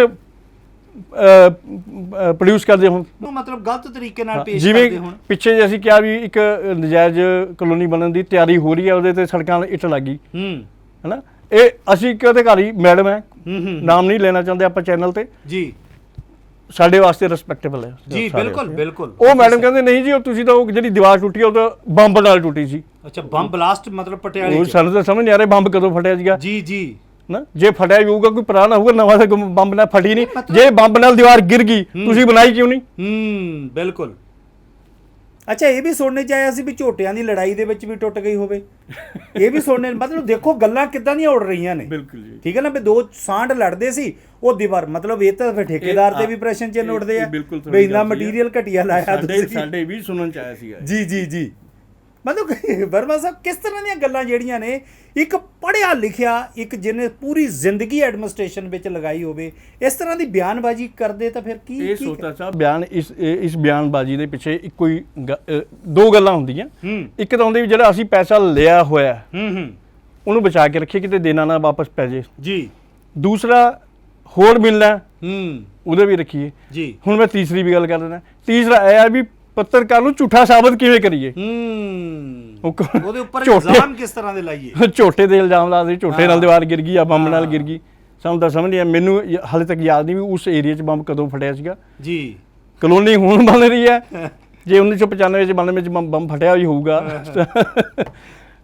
ਪ੍ਰੋਡਿਊਸ ਕਰਦੇ ਹੋਣ, ਮਤਲਬ ਗਲਤ ਤਰੀਕੇ ਨਾਲ ਪੇਸ਼ ਕਰਦੇ ਹੋਣ। ਜਿਵੇਂ ਪਿੱਛੇ ਜੇ ਅਸੀਂ ਕਿਹਾ ਵੀ ਇੱਕ ਨਜਾਇਜ਼ ਕਲੋਨੀ ਬਣਨ ਦੀ ਤਿਆਰੀ ਹੋ ਰਹੀ ਹੈ, ਉਹਦੇ ਤੇ ਸੜਕਾਂ ਇੱਟ ਲੱਗੀ ਹੈਨਾ। ਇਹ ਅਸੀਂ ਇੱਕ ਅਧਿਕਾਰੀ ਮੈਡਮ ਹੈ, ਨਾਮ ਨਹੀਂ ਲੈਣਾ ਚਾਹੁੰਦੇ ਆਪਾਂ ਚੈਨਲ ਤੇ ਜੀ, ਸਾਡੇ ਵਾਸਤੇ ਰਿਸਪੈਕਟੇਬਲ ਹੈ ਜੀ। ਬਿਲਕੁਲ ਬਿਲਕੁਲ। ਉਹ ਮੈਡਮ ਕਹਿੰਦੇ ਨਹੀਂ ਜੀ, ਉਹ ਤੁਸੀਂ ਤਾਂ ਉਹ ਜਿਹੜੀ ਦੀਵਾਰ ਟੁੱਟੀ ਉਹ ਤਾਂ ਬੰਬ ਨਾਲ ਟੁੱਟੀ ਸੀ। ਅੱਛਾ, ਬੰਬ ਬਲਾਸਟ ਮਤਲਬ ਪਟਿਆਲੇ ਚ? ਸਾਨੂੰ ਤਾਂ ਸਮਝ ਨਹੀਂ ਆ ਰਿਹਾ ਬੰਬ ਕਦੋਂ ਫਟਿਆ ਸੀਗਾ। ਜੀ ਜੀ ਨਾ, ਜੇ ਫਟਿਆ ਵੀ ਹੋਊਗਾ ਕੋਈ ਪੁਰਾਣਾ ਹੋਊਗਾ, ਨਵਾਂ ਤਾਂ ਬੰਬ ਨਾਲ ਫਟੀ ਨਹੀਂ। ਜੇ ਬੰਬ ਨਾਲ ਦੀਵਾਰ ਗਿਰ ਗਈ ਤੁਸੀਂ ਬਣਾਈ ਕਿਉਂ ਨਹੀਂ? ਬਿਲਕੁਲ। ਅੱਛਾ, ਇਹ ਵੀ ਸੁਣਨੇ ਚ ਆਇਆ ਸੀ ਵੀ ਝੋਟਿਆਂ ਦੀ ਲੜਾਈ ਦੇ ਵਿੱਚ ਵੀ ਟੁੱਟ ਗਈ ਹੋਵੇ। ਇਹ ਵੀ ਸੁਣਨੇ, ਮਤਲਬ ਦੇਖੋ ਗੱਲਾਂ ਕਿੱਦਾਂ ਦੀਆਂ ਉੜ ਰਹੀਆਂ ਨੇ। ਬਿਲਕੁਲ ਜੀ, ਠੀਕ ਹੈ ਨਾ, ਵੀ ਦੋ ਸਾਂਢ ਲੜਦੇ ਸੀ, ਉਹ ਦੀਵਾਰ ਮਤਲਬ ਇਹ ਤਾਂ ਫਿਰ ਠੇਕੇਦਾਰ ਤੇ ਵੀ ਪ੍ਰੈਸ਼ਨ ਚ ਉੱਠਦੇ ਆ ਵੀ ਇੰਨਾ ਮਟੀਰੀਅਲ ਘਟੀਆ ਲਾਇਆ ਤੁਸੀਂ। ਸਾਡੇ ਵੀ ਸੁਣਨ ਚ ਆਇਆ ਸੀਗਾ ਜੀ ਜੀ ਜੀ। ਮਤਲਬ ਵਰਮਾ ਸਾਹਿਬ, ਕਿਸ ਤਰ੍ਹਾਂ ਦੀਆਂ ਗੱਲਾਂ ਜਿਹੜੀਆਂ ਨੇ ਇੱਕ ਪੜ੍ਹਿਆ ਲਿਖਿਆ, ਇੱਕ ਜਿਹਨੇ ਪੂਰੀ ਜ਼ਿੰਦਗੀ ਐਡਮਿਨਿਸਟ੍ਰੇਸ਼ਨ ਵਿੱਚ ਲਗਾਈ ਹੋਵੇ, ਇਸ ਤਰ੍ਹਾਂ ਦੀ ਬਿਆਨਬਾਜ਼ੀ ਕਰਦੇ ਤਾਂ ਫਿਰ ਕੀ ਇਹ ਸੋਚਦਾ ਸਾਹਿਬ ਬਿਆਨ ਇਸ ਬਿਆਨਬਾਜ਼ੀ ਦੇ ਪਿੱਛੇ ਇੱਕੋ ਹੀ ਦੋ ਗੱਲਾਂ ਹੁੰਦੀਆਂ। ਇੱਕ ਤਾਂ ਹੁੰਦੀ ਵੀ ਜਿਹੜਾ ਅਸੀਂ ਪੈਸਾ ਲਿਆ ਹੋਇਆ ਉਹਨੂੰ ਬਚਾ ਕੇ ਰੱਖੀਏ, ਕਿਤੇ ਦੇਣਾ ਨਾ ਵਾਪਸ ਪੈ ਜੇ ਜੀ। ਦੂਸਰਾ ਹੋਰ ਮਿਲਣਾ ਉਹਦੇ ਵੀ ਰੱਖੀਏ ਜੀ। ਹੁਣ ਮੈਂ ਤੀਸਰੀ ਵੀ ਗੱਲ ਕਰ ਦਿੰਦਾ। ਤੀਸਰਾ ਇਹ ਹੈ ਵੀ ਪੱਤਰਕਾਰ ਨੂੰ ਝੂਠਾ ਸਾਬਤ ਕਿਵੇਂ ਕਰੀਏ, ਉਹਦੇ ਉੱਪਰ ਇਲਜ਼ਾਮ ਕਿਸ ਤਰ੍ਹਾਂ ਦੇ ਲਾਈਏ। ਝੋਟੇ ਦੇ ਇਲਜ਼ਾਮ ਲਾਦੇ, ਝੋਟੇ ਨਾਲ ਦੀਵਾਰ ਗਿਰ ਗਈ ਜਾਂ ਬੰਬ ਨਾਲ ਗਿਰ ਗਈ। ਸਾਨੂੰ ਤਾਂ ਸਮਝ ਨਹੀਂ ਆ, ਮੈਨੂੰ ਹਾਲੇ ਤੱਕ ਯਾਦ ਨਹੀਂ ਵੀ ਉਸ ਏਰੀਆ 'ਚ ਬੰਬ ਕਦੋਂ ਫਟਿਆ ਸੀਗਾ ਜੀ। ਕਲੋਨੀ ਹੁਣ ਬਣ ਰਹੀ ਹੈ, ਜੇ 1995 ਚ 92 ਚ ਬੰਬ ਫਟਿਆ ਹੀ ਹੋਊਗਾ।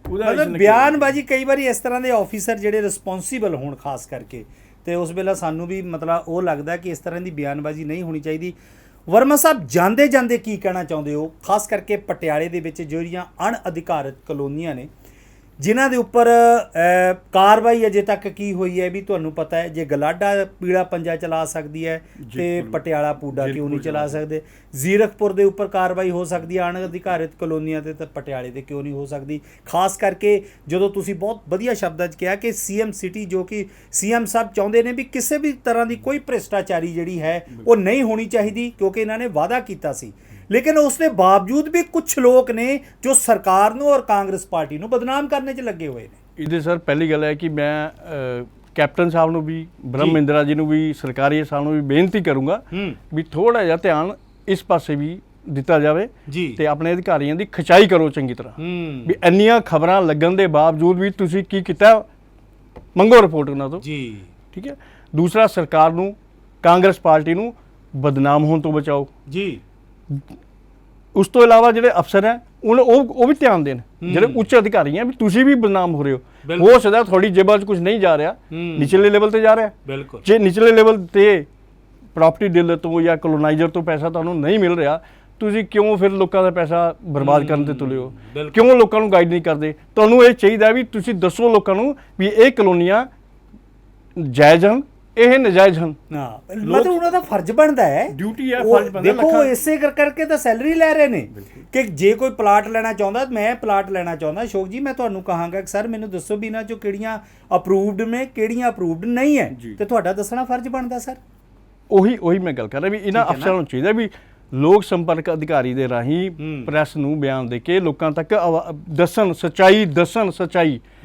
ਮਤਲਬ ਬਿਆਨਬਾਜ਼ੀ ਕਈ ਵਾਰੀ ਇਸ ਤਰ੍ਹਾਂ ਦੇ ਆਫੀਸਰ ਜਿਹੜੇ ਰਿਸਪੌਂਸੀਬਲ ਹੋਣ ਖਾਸ ਕਰਕੇ, ਤੇ ਉਸ ਵੇਲੇ ਸਾਨੂੰ ਵੀ ਮਤਲਬ ਉਹ ਲੱਗਦਾ ਕਿ ਇਸ ਤਰ੍ਹਾਂ ਦੀ ਬਿਆਨਬਾਜ਼ੀ ਨਹੀਂ ਹੋਣੀ ਚਾਹੀਦੀ। ਵਰਮਾ ਸਾਹਿਬ, ਜਾਂਦੇ ਜਾਂਦੇ ਕੀ ਕਹਿਣਾ ਚਾਹੁੰਦੇ ਹੋ, ਖਾਸ ਕਰਕੇ ਪਟਿਆਲੇ ਦੇ ਵਿੱਚ ਜਿਹੜੀਆਂ ਅਣਅਧਿਕਾਰਤ ਕਲੋਨੀਆਂ ਨੇ ਜਿਨ੍ਹਾਂ ਦੇ ਉੱਪਰ ਕਾਰਵਾਈ ਅਜੇ ਤੱਕ ਕੀ ਹੋਈ ਹੈ? ਵੀ ਤੁਹਾਨੂੰ ਪਤਾ ਹੈ ਜੇ ਗਲਾਡਾ ਪੀੜਾ ਪੰਜਾ ਚਲਾ ਸਕਦੀ ਹੈ ਤੇ ਪਟਿਆਲਾ ਪੂਡਾ ਕਿਉਂ ਨਹੀਂ ਚਲਾ ਸਕਦੇ? ਜ਼ੀਰਕਪੁਰ ਦੇ ਉੱਪਰ ਕਾਰਵਾਈ ਹੋ ਸਕਦੀ ਹੈ ਅਣਅਧਿਕਾਰਿਤ ਕਲੋਨੀਆਂ ਤੇ, ਤਾਂ ਪਟਿਆਲੇ ਤੇ ਕਿਉਂ ਨਹੀਂ ਹੋ ਸਕਦੀ? ਖਾਸ ਕਰਕੇ ਜਦੋਂ ਤੁਸੀਂ ਬਹੁਤ ਵਧੀਆ ਸ਼ਬਦਾਂ 'ਚ ਕਿਹਾ ਕਿ ਸੀਐਮ ਸਿਟੀ, ਜੋ ਕਿ ਸੀਐਮ ਸਾਹਿਬ ਚਾਹੁੰਦੇ ਨੇ ਵੀ ਕਿਸੇ ਵੀ ਤਰ੍ਹਾਂ ਦੀ ਕੋਈ ਭ੍ਰਿਸ਼ਟਾਚਾਰੀ ਜਿਹੜੀ ਹੈ ਉਹ ਨਹੀਂ ਹੋਣੀ ਚਾਹੀਦੀ, ਕਿਉਂਕਿ ਇਹਨਾਂ ਨੇ ਵਾਅਦਾ ਕੀਤਾ ਸੀ। ਲੇਕਿਨ ਉਸ ਦੇ ਬਾਵਜੂਦ ਵੀ ਕੁਝ ਲੋਕ ਨੇ ਜੋ ਸਰਕਾਰ ਨੂੰ ਔਰ ਕਾਂਗਰਸ ਪਾਰਟੀ ਨੂੰ ਬਦਨਾਮ ਕਰਨੇ 'ਚ ਲੱਗੇ ਹੋਏ ਨੇ। ਇਹਦੇ ਸਰ ਪਹਿਲੀ ਗੱਲ ਹੈ ਕਿ ਮੈਂ ਕੈਪਟਨ ਸਾਹਿਬ ਨੂੰ ਵੀ, ਬ੍ਰਹਮ ਇੰਦਰਾ ਜੀ ਨੂੰ ਵੀ, ਸਰਕਾਰੀ ਸਾਹਿਬ ਨੂੰ ਵੀ ਬੇਨਤੀ ਕਰੂੰਗਾ ਵੀ ਥੋੜਾ ਜਿਹਾ ਧਿਆਨ ਇਸ ਪਾਸੇ ਵੀ ਦਿੱਤਾ ਜਾਵੇ ਤੇ ਆਪਣੇ ਅਧਿਕਾਰੀਆਂ ਦੀ ਖਿਚਾਈ ਕਰੋ ਚੰਗੀ ਤਰ੍ਹਾਂ। ਵੀ ਇੰਨੀਆਂ ਖਬਰਾਂ ਲੱਗਣ ਦੇ ਬਾਵਜੂਦ ਵੀ ਤੁਸੀਂ ਕੀ ਕੀਤਾ, ਮੰਗੋ ਰਿਪੋਰਟ ਉਹਨਾਂ ਤੋਂ ਜੀ। ਠੀਕ ਹੈ। ਦੂਸਰਾ, ਸਰਕਾਰ ਨੂੰ, ਕਾਂਗਰਸ ਪਾਰਟੀ ਨੂੰ ਬਦਨਾਮ ਹੋਣ ਤੋਂ ਬਚਾਓ ਜੀ। ਉਸ ਤੋਂ ਇਲਾਵਾ ਜਿਹੜੇ ਅਫਸਰ ਹੈ ਉਹ ਵੀ ਧਿਆਨ ਦੇਣ, ਜਿਹੜੇ ਉੱਚ ਅਧਿਕਾਰੀ ਹੈ ਵੀ ਤੁਸੀਂ ਵੀ ਬਦਨਾਮ ਹੋ ਰਹੇ ਹੋ ਸਕਦਾ ਤੁਹਾਡੀ ਜੇਬਾਂ 'ਚ ਕੁਝ ਨਹੀਂ ਜਾ ਰਿਹਾ, ਨਿਚਲੇ ਲੈਵਲ ਤੇ ਜਾ ਰਿਹਾ। ਬਿਲਕੁਲ। ਜੇ ਨਿਚਲੇ ਲੈਵਲ ਤੇ ਪ੍ਰਾਪਰਟੀ ਡੀਲਰ ਤੋਂ ਜਾਂ ਕਲੋਨਾਈਜ਼ਰ ਤੋਂ ਪੈਸਾ ਤੁਹਾਨੂੰ ਨਹੀਂ ਮਿਲ ਰਿਹਾ, ਤੁਸੀਂ ਕਿਉਂ ਫਿਰ ਲੋਕਾਂ ਦਾ ਪੈਸਾ ਬਰਬਾਦ ਕਰਨ ਤੇ ਤੁਲੇ ਹੋ? ਕਿਉਂ ਲੋਕਾਂ ਨੂੰ ਗਾਈਡ ਨਹੀਂ ਕਰਦੇ? ਤੁਹਾਨੂੰ ਇਹ ਚਾਹੀਦਾ ਵੀ ਤੁਸੀਂ ਦੱਸੋ ਲੋਕਾਂ ਨੂੰ ਵੀ ਇਹ ਕਲੋਨੀਆਂ ਜਾਇਜ਼ ਹਨ, ਇਹ ਨਜਾਇਜ਼ ਹਨ। ਹਾਂ ਮਤਲਬ ਉਹਨਾਂ ਦਾ ਫਰਜ਼ ਬਣਦਾ ਹੈ, ਡਿਊਟੀ ਹੈ, ਉਹ ਫਰਜ਼ ਬਣਦਾ। ਦੇਖੋ ਇਸੇ ਕਰਕੇ ਤਾਂ ਸੈਲਰੀ ਲੈ ਰਹੇ ਨੇ ਕਿ ਜੇ ਕੋਈ ਪਲਾਟ ਲੈਣਾ ਚਾਹੁੰਦਾ, ਮੈਂ ਪਲਾਟ ਲੈਣਾ ਚਾਹੁੰਦਾ ਅਸ਼ੋਕ ਜੀ, ਮੈਂ ਤੁਹਾਨੂੰ ਕਹਾਂਗਾ ਕਿ ਸਰ ਮੈਨੂੰ ਦੱਸੋ ਵੀ ਇਹਨਾਂ ਚੋਂ ਕਿਹੜੀਆਂ ਅਪਰੂਵਡ ਨੇ, ਕਿਹੜੀਆਂ ਅਪਰੂਵਡ ਨਹੀਂ ਹੈ, ਤੇ ਤੁਹਾਡਾ ਦੱਸਣਾ ਫਰਜ਼ ਬਣਦਾ ਸਰ। ਉਹੀ ਮੈਂ ਗੱਲ ਕਰ ਰਿਹਾ ਵੀ ਇਹਨਾਂ ਅਫਸਰਾਂ ਨੂੰ ਚਾਹੀਦਾ ਵੀ ਲੋਕ ਸੰਪਰਕ ਅਧਿਕਾਰੀ ਦੇ ਰਾਹੀਂ ਪ੍ਰੈਸ ਨੂੰ ਬਿਆਨ ਦੇ ਕੇ ਲੋਕਾਂ ਤੱਕ ਦੱਸਣ ਸੱਚਾਈ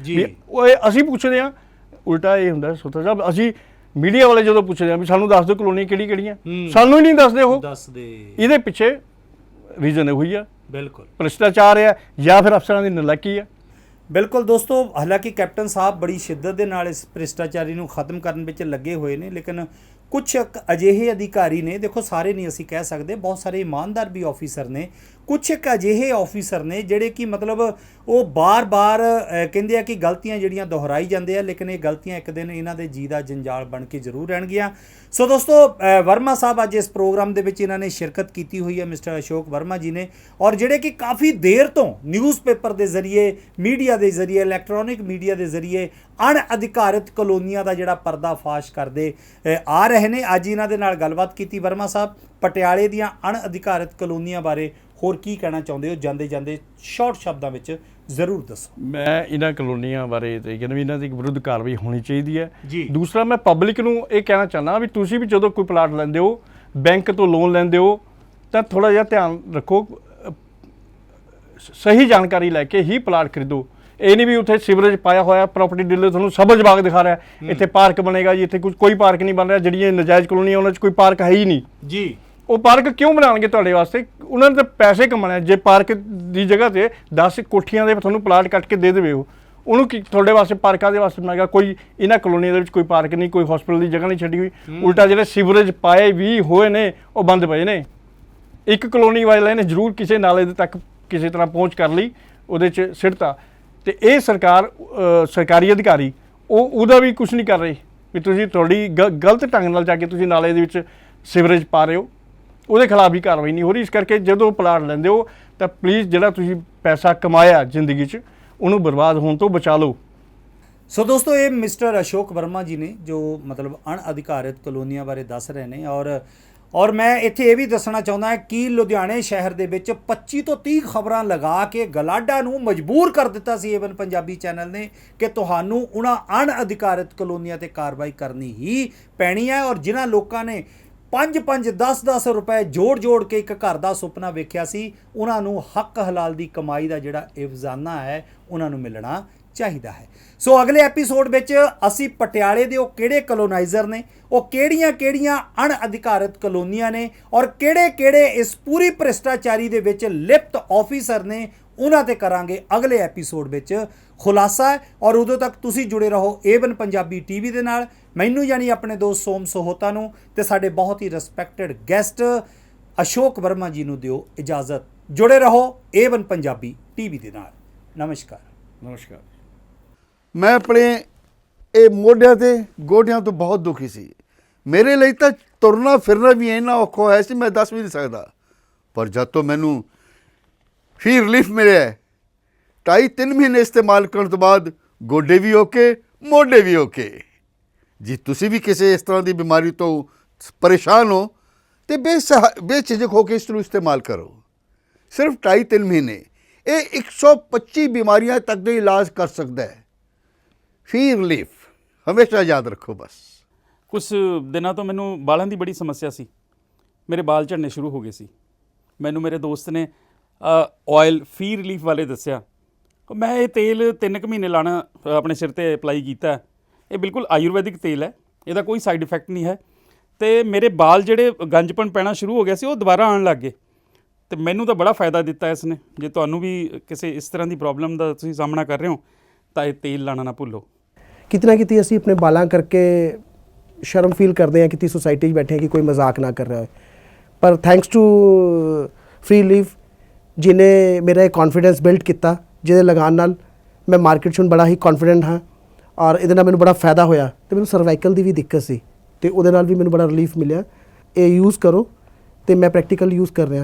ਵੀ ਉਹ ਅਸੀਂ ਪੁੱਛਦੇ ਹਾਂ। ਉਲਟਾ ਇਹ ਹੁੰਦਾ ਸੋਤਾ ਸਾਹਿਬ, ਅਸੀਂ ਮੀਡੀਆ ਵਾਲੇ ਜਦੋਂ ਪੁੱਛਦੇ ਹਾਂ ਵੀ ਸਾਨੂੰ ਦੱਸ ਦਿਓ ਕਲੋਨੀਆਂ ਕਿਹੜੀਆਂ, ਸਾਨੂੰ ਹੀ ਨਹੀਂ ਦੱਸਦੇ। ਉਹ ਇਹਦੇ ਪਿੱਛੇ ਰੀਜ਼ਨ ਇਹੋ ਹੀ ਆ, ਬਿਲਕੁਲ ਭ੍ਰਿਸ਼ਟਾਚਾਰ ਹੈ ਜਾਂ ਫਿਰ ਅਫਸਰਾਂ ਦੀ ਨਲਾਇਕੀ ਆ। ਬਿਲਕੁਲ ਦੋਸਤੋ, ਹਾਲਾਂਕਿ ਕੈਪਟਨ ਸਾਹਿਬ ਬੜੀ ਸ਼ਿੱਦਤ ਦੇ ਨਾਲ ਇਸ ਭ੍ਰਿਸ਼ਟਾਚਾਰੀ ਨੂੰ ਖਤਮ ਕਰਨ ਵਿੱਚ ਲੱਗੇ ਹੋਏ ਨੇ, ਲੇਕਿਨ ਕੁਝ ਅਜਿਹੇ ਅਧਿਕਾਰੀ ਨੇ, ਦੇਖੋ ਸਾਰੇ ਨਹੀਂ ਅਸੀਂ ਕਹਿ ਸਕਦੇ, ਬਹੁਤ ਸਾਰੇ ਇਮਾਨਦਾਰ ਵੀ ਆਫੀਸਰ ਨੇ, ਕੁਝ ਇੱਕ ਅਜਿਹੇ ਆਫੀਸਰ ਨੇ ਜਿਹੜੇ ਕਿ ਮਤਲਬ ਉਹ ਬਾਰ-ਬਾਰ ਕਹਿੰਦੇ ਆ ਕਿ ਗਲਤੀਆਂ ਜਿਹੜੀਆਂ ਦੁਹਰਾਈ ਜਾਂਦੇ ਆ, ਲੇਕਿਨ ਇਹ ਗਲਤੀਆਂ ਇੱਕ ਦਿਨ ਇਹਨਾਂ ਦੇ ਜੀ ਦਾ ਜੰਜਾਲ ਬਣ ਕੇ ਜ਼ਰੂਰ ਰਹਿਣਗੀਆਂ। ਸੋ ਦੋਸਤੋ, ਵਰਮਾ ਸਾਹਿਬ ਅੱਜ ਇਸ ਪ੍ਰੋਗਰਾਮ ਦੇ ਵਿੱਚ ਇਹਨਾਂ ਨੇ ਸ਼ਿਰਕਤ ਕੀਤੀ ਹੋਈ ਹੈ, ਮਿਸਟਰ ਅਸ਼ੋਕ ਵਰਮਾ ਜੀ ਨੇ, ਔਰ ਜਿਹੜੇ ਕਿ ਕਾਫੀ ਦੇਰ ਤੋਂ ਨਿਊਜ਼ਪੇਪਰ ਦੇ ਜ਼ਰੀਏ, ਮੀਡੀਆ ਦੇ ਜ਼ਰੀਏ, ਇਲੈਕਟ੍ਰੋਨਿਕ ਮੀਡੀਆ ਦੇ ਜ਼ਰੀਏ ਅਣਅਧਿਕਾਰਿਤ ਕਲੋਨੀਆਂ ਦਾ ਜਿਹੜਾ ਪਰਦਾਫਾਸ਼ ਕਰਦੇ ਆ ਰਹੇ ਨੇ। ਅੱਜ ਇਹਨਾਂ ਦੇ ਨਾਲ ਗੱਲਬਾਤ ਕੀਤੀ। ਵਰਮਾ ਸਾਹਿਬ, ਪਟਿਆਲੇ ਦੀਆਂ ਅਣਅਧਿਕਾਰਿਤ ਕਲੋਨੀਆਂ ਬਾਰੇ ਹੋਰ ਕੀ ਕਹਿਣਾ ਚਾਹੁੰਦੇ ਹੋ? ਜਾਂਦੇ ਸ਼ਾਰਟ ਸ਼ਬਦਾਂ ਵਿੱਚ ਜ਼ਰੂਰ ਦੱਸੋ। ਮੈਂ ਇਹਨਾਂ ਕਲੋਨੀਆਂ ਬਾਰੇ ਤੇ ਕਹਿੰਦਾ ਵੀ ਇਹਨਾਂ ਦੀ ਵਿਰੁੱਧ ਕਾਰਵਾਈ ਹੋਣੀ ਚਾਹੀਦੀ ਹੈ। ਦੂਸਰਾ, ਮੈਂ ਪਬਲਿਕ ਨੂੰ ਇਹ ਕਹਿਣਾ ਚਾਹੁੰਦਾ ਵੀ ਤੁਸੀਂ ਵੀ ਜਦੋਂ ਕੋਈ ਪਲਾਟ ਲੈਂਦੇ ਹੋ, ਬੈਂਕ ਤੋਂ ਲੋਨ ਲੈਂਦੇ ਹੋ, ਤਾਂ ਥੋੜ੍ਹਾ ਜਿਹਾ ਧਿਆਨ ਰੱਖੋ, ਸਹੀ ਜਾਣਕਾਰੀ ਲੈ ਕੇ ਹੀ ਪਲਾਟ ਖਰੀਦੋ। ਇਹ ਨਹੀਂ ਵੀ ਉੱਥੇ ਸੀਵਰੇਜ ਪਾਇਆ ਹੋਇਆ, ਪ੍ਰਾਪਰਟੀ ਡੀਲਰ ਤੁਹਾਨੂੰ ਸਬਜ਼ ਬਾਗ ਦਿਖਾ ਰਿਹਾ ਇੱਥੇ ਪਾਰਕ ਬਣੇਗਾ ਜੀ, ਇੱਥੇ ਕੋਈ ਪਾਰਕ ਨਹੀਂ ਬਣ ਰਿਹਾ। ਜਿਹੜੀਆਂ ਨਜਾਇਜ਼ ਕਲੋਨੀਆਂ ਉਹਨਾਂ 'ਚ ਕੋਈ ਪਾਰਕ ਹੈ ਹੀ ਨਹੀਂ ਜੀ। ਉਹ ਪਾਰਕ ਕਿਉਂ ਬਣਾਉਣਗੇ ਤੁਹਾਡੇ ਵਾਸਤੇ? ਉਹਨਾਂ ਨੇ ਤਾਂ ਪੈਸੇ ਕਮਾਉਣੇ। ਜੇ ਪਾਰਕ ਦੀ ਜਗ੍ਹਾ ਤੇ 10 ਕੋਠੀਆਂ ਦੇ ਤੁਹਾਨੂੰ ਪਲਾਟ ਕੱਟ ਕੇ ਦੇ ਦੇਵੇ, ਉਹਨੂੰ ਕੀ ਤੁਹਾਡੇ ਵਾਸਤੇ ਪਾਰਕਾਂ ਦੇ ਵਾਸਤੇ ਬਣਾਏਗਾ? ਕੋਈ ਇਹਨਾਂ ਕਲੋਨੀਆਂ ਦੇ ਵਿੱਚ ਕੋਈ ਪਾਰਕ ਨਹੀਂ, ਕੋਈ ਹਸਪੀਟਲ ਦੀ ਜਗ੍ਹਾ ਨਹੀਂ ਛੱਡੀ ਹੋਈ। ਉਲਟਾ ਜਿਹੜੇ ਸੀਵਰੇਜ ਪਾਏ ਵੀ ਹੋਏ ਨੇ ਉਹ ਬੰਦ ਪਏ ਨੇ। ਇੱਕ ਕਲੋਨੀ ਵਾਲੇ ਨੇ ਜ਼ਰੂਰ ਕਿਸੇ ਨਾਲੇ ਦੇ ਤੱਕ ਕਿਸੇ ਤਰ੍ਹਾਂ ਪਹੁੰਚ ਕਰ ਲਈ, ਉਹਦੇ 'ਚ ਸਿੱਟਤਾ, ਤੇ ਇਹ ਸਰਕਾਰੀ ਅਧਿਕਾਰੀ ਉਹਦਾ ਵੀ ਕੁਝ ਨਹੀਂ ਕਰ ਰਹੇ ਵੀ ਤੁਸੀਂ ਤੁਹਾਡੀ ਗਲਤ ਢੰਗ ਨਾਲ ਜਾ ਕੇ ਤੁਸੀਂ ਨਾਲੇ ਦੇ ਵਿੱਚ ਸੀਵਰੇਜ ਪਾ ਰਹੇ ਹੋ, ਉਹਦੇ ਖਿਲਾਫ ਵੀ ਕਾਰਵਾਈ ਨਹੀਂ ਹੋ ਰਹੀ। ਇਸ ਕਰਕੇ ਜਦੋਂ ਪਲਾਟ ਲੈਂਦੇ ਹੋ ਤਾਂ ਪਲੀਜ਼ ਜਿਹੜਾ ਤੁਸੀਂ ਪੈਸਾ ਕਮਾਇਆ ਜ਼ਿੰਦਗੀ 'ਚ ਉਹਨੂੰ ਬਰਬਾਦ ਹੋਣ ਤੋਂ ਬਚਾ ਲਓ। ਸੋ ਦੋਸਤੋ, ਇਹ ਮਿਸਟਰ ਅਸ਼ੋਕ ਵਰਮਾ ਜੀ ਨੇ ਜੋ ਮਤਲਬ ਅਣਅਧਿਕਾਰਿਤ ਕਲੋਨੀਆਂ ਬਾਰੇ ਦੱਸ ਰਹੇ ਨੇ। ਔਰ ਮੈਂ ਇੱਥੇ ਇਹ ਵੀ ਦੱਸਣਾ ਚਾਹੁੰਦਾ ਹਾਂ ਕਿ ਲੁਧਿਆਣੇ ਸ਼ਹਿਰ ਦੇ ਵਿੱਚ 25 ਤੋਂ 30 ਖਬਰਾਂ ਲਗਾ ਕੇ ਗਲਾਡਾ ਨੂੰ ਮਜਬੂਰ ਕਰ ਦਿੱਤਾ ਸੀ ਏਵਨ ਪੰਜਾਬੀ ਚੈਨਲ ਨੇ ਕਿ ਤੁਹਾਨੂੰ ਉਹਨਾਂ ਅਣਅਧਿਕਾਰਿਤ ਕਲੋਨੀਆਂ ਤੇ ਕਾਰਵਾਈ ਕਰਨੀ ਹੀ ਪੈਣੀ ਹੈ। ਔਰ ਜਿਨ੍ਹਾਂ ਲੋਕਾਂ ਨੇ 5-5 10-10 ਰੁਪਏ ਜੋੜ ਕੇ ਇੱਕ ਘਰ ਦਾ ਸੁਪਨਾ ਵੇਖਿਆ ਸੀ, ਉਹਨਾਂ ਨੂੰ ਹੱਕ ਹਲਾਲ ਦੀ ਕਮਾਈ ਦਾ ਜਿਹੜਾ ਇਵਜ਼ਾਨਾ ਹੈ ਉਹਨਾਂ ਨੂੰ ਮਿਲਣਾ ਚਾਹੀਦਾ ਹੈ। ਸੋ ਅਗਲੇ ਐਪੀਸੋਡ ਵਿੱਚ ਅਸੀਂ ਪਟਿਆਲੇ ਦੇ ਉਹ ਕਿਹੜੇ ਕਲੋਨਾਈਜ਼ਰ ਨੇ, ਉਹ ਕਿਹੜੀਆਂ ਅਣਅਧਿਕਾਰਿਤ ਕਲੋਨੀਆਂ ਨੇ, ਔਰ ਕਿਹੜੇ ਇਸ ਪੂਰੀ ਭ੍ਰਿਸ਼ਟਾਚਾਰੀ ਦੇ ਵਿੱਚ ਲਿਪਤ ਆਫੀਸਰ ਨੇ, ਉਹਨਾਂ ਤੇ ਕਰਾਂਗੇ ਅਗਲੇ ਐਪੀਸੋਡ ਵਿੱਚ ਖੁਲਾਸਾ। ਔਰ ਉਦੋਂ ਤੱਕ ਤੁਸੀਂ ਜੁੜੇ ਰਹੋ ਏਵਨ ਪੰਜਾਬੀ ਟੀਵੀ ਦੇ ਨਾਲ। ਮੈਨੂੰ ਯਾਨੀ ਆਪਣੇ ਦੋਸਤ ਸੋਮ ਸਹੋਤਾ ਨੂੰ ਤੇ ਸਾਡੇ ਬਹੁਤ ਹੀ ਰਿਸਪੈਕਟਡ ਗੈਸਟ ਅਸ਼ੋਕ ਵਰਮਾ ਜੀ ਨੂੰ ਦਿਓ ਇਜਾਜ਼ਤ। ਜੁੜੇ ਰਹੋ ਏਵਨ ਪੰਜਾਬੀ ਟੀਵੀ ਦੇ ਨਾਲ। ਨਮਸਕਾਰ। ਮੈਂ ਆਪਣੇ ਇਹ ਮੋਢਿਆਂ ਤੇ ਗੋਡਿਆਂ ਤੋਂ ਬਹੁਤ ਦੁਖੀ ਸੀ। ਮੇਰੇ ਲਈ ਤਾਂ ਤੁਰਨਾ ਫਿਰਨਾ ਵੀ ਇੰਨਾ ਔਖਾ ਹੋਇਆ ਸੀ, ਮੈਂ ਦੱਸ ਵੀ ਨਹੀਂ ਸਕਦਾ। ਪਰ ਜਦ ਤੋਂ ਮੈਨੂੰ ਫੀ ਰਿਲੀਫ ਮਿਲਿਆ 2.5-3 ਮਹੀਨੇ ਇਸਤੇਮਾਲ ਕਰਨ ਤੋਂ ਬਾਅਦ ਗੋਡੇ ਵੀ ਓਕੇ, ਮੋਢੇ ਵੀ ਓਕੇ। ਜੀ ਤੁਸੀਂ ਵੀ ਕਿਸੇ ਇਸ ਤਰ੍ਹਾਂ ਦੀ ਬਿਮਾਰੀ ਤੋਂ ਪਰੇਸ਼ਾਨ ਹੋ ਤੇ ਬੇਝਿਜਕ ਹੋ ਕੇ ਇਸ ਨੂੰ ਇਸਤੇਮਾਲ ਕਰੋ। ਸਿਰਫ 2.5-3 ਮਹੀਨੇ ਇਹ 125 ਬਿਮਾਰੀਆਂ ਤੱਕ ਦਾ ਇਲਾਜ ਕਰ ਸਕਦਾ ਹੈ। ਫੀ ਰਿਲੀਫ ਹਮੇਸ਼ਾ ਯਾਦ ਰੱਖੋ। ਬਸ ਕੁਝ ਦਿਨਾਂ ਤੋਂ ਮੈਨੂੰ ਬਾਲਾਂ ਦੀ ਬੜੀ ਸਮੱਸਿਆ ਸੀ, ਮੇਰੇ ਬਾਲ ਝੜਨੇ ਸ਼ੁਰੂ ਹੋ ਗਏ ਸੀ। ਮੈਨੂੰ ਮੇਰੇ ਦੋਸਤ ਨੇ ਆਇਲ ਫੀ ਰਿਲੀਫ ਵਾਲੇ ਦੱਸਿਆ। ਮੈਂ ਇਹ ਤੇਲ 3 ਕੁ ਮਹੀਨੇ ਲਾਣਾ ਆਪਣੇ ਸਿਰ ਤੇ ਅਪਲਾਈ ਕੀਤਾ। ਇਹ ਬਿਲਕੁਲ ਆਯੁਰਵੈਦਿਕ ਤੇਲ ਹੈ, ਇਹਦਾ ਕੋਈ ਸਾਈਡ ਇਫੈਕਟ ਨਹੀਂ ਹੈ। ਤੇ ਮੇਰੇ ਬਾਲ ਜਿਹੜੇ ਗੰਜਪਣ ਪੈਣਾ ਸ਼ੁਰੂ ਹੋ ਗਿਆ ਸੀ ਉਹ ਦੁਬਾਰਾ ਆਉਣ ਲੱਗ ਗਏ। ਤੇ ਮੈਨੂੰ ਤਾਂ ਬੜਾ ਫਾਇਦਾ ਦਿੱਤਾ ਇਸ ਨੇ। ਜੇ ਤੁਹਾਨੂੰ ਵੀ ਕਿਸੇ ਇਸ ਤਰ੍ਹਾਂ ਦੀ ਪ੍ਰੋਬਲਮ ਦਾ ਤੁਸੀਂ ਸਾਹਮਣਾ ਕਰ ਰਹੇ ਹੋ ਤਾਂ ਇਹ ਤੇਲ ਲਾਣਾ ਨਾ ਭੁੱਲੋ। ਕਿਤੇ ਨਾ ਕਿਤੇ ਅਸੀਂ ਆਪਣੇ ਬਾਲਾਂ ਕਰਕੇ ਸ਼ਰਮ ਫੀਲ ਕਰਦੇ ਹਾਂ ਕਿ ਸੋਸਾਇਟੀ 'ਚ ਬੈਠੇ ਹਾਂ ਕਿ ਕੋਈ ਮਜ਼ਾਕ ਨਾ ਕਰ ਰਿਹਾ ਹੋਏ, ਪਰ ਥੈਂਕਸ ਟੂ ਫ੍ਰੀ ਰਿਲੀਫ ਜਿਹਨੇ ਮੇਰਾ ਇਹ ਕੌਨਫੀਡੈਂਸ ਬਿਲਡ ਕੀਤਾ, ਜਿਹਦੇ ਲਗਾਉਣ ਨਾਲ ਮੈਂ ਮਾਰਕੀਟ 'ਚ ਹੁਣ ਬੜਾ ਹੀ ਕੌਨਫੀਡੈਂਟ ਹਾਂ। ਔਰ ਇਹਦੇ ਨਾਲ ਮੈਨੂੰ ਬੜਾ ਫਾਇਦਾ ਹੋਇਆ। ਅਤੇ ਮੈਨੂੰ ਸਰਵਾਈਕਲ ਦੀ ਵੀ ਦਿੱਕਤ ਸੀ ਅਤੇ ਉਹਦੇ ਨਾਲ ਵੀ ਮੈਨੂੰ ਬੜਾ ਰਿਲੀਫ ਮਿਲਿਆ। ਇਹ ਯੂਜ਼ ਕਰੋ ਅਤੇ ਮੈਂ ਪ੍ਰੈਕਟੀਕਲ ਯੂਜ਼ ਕਰ ਰਿਹਾ।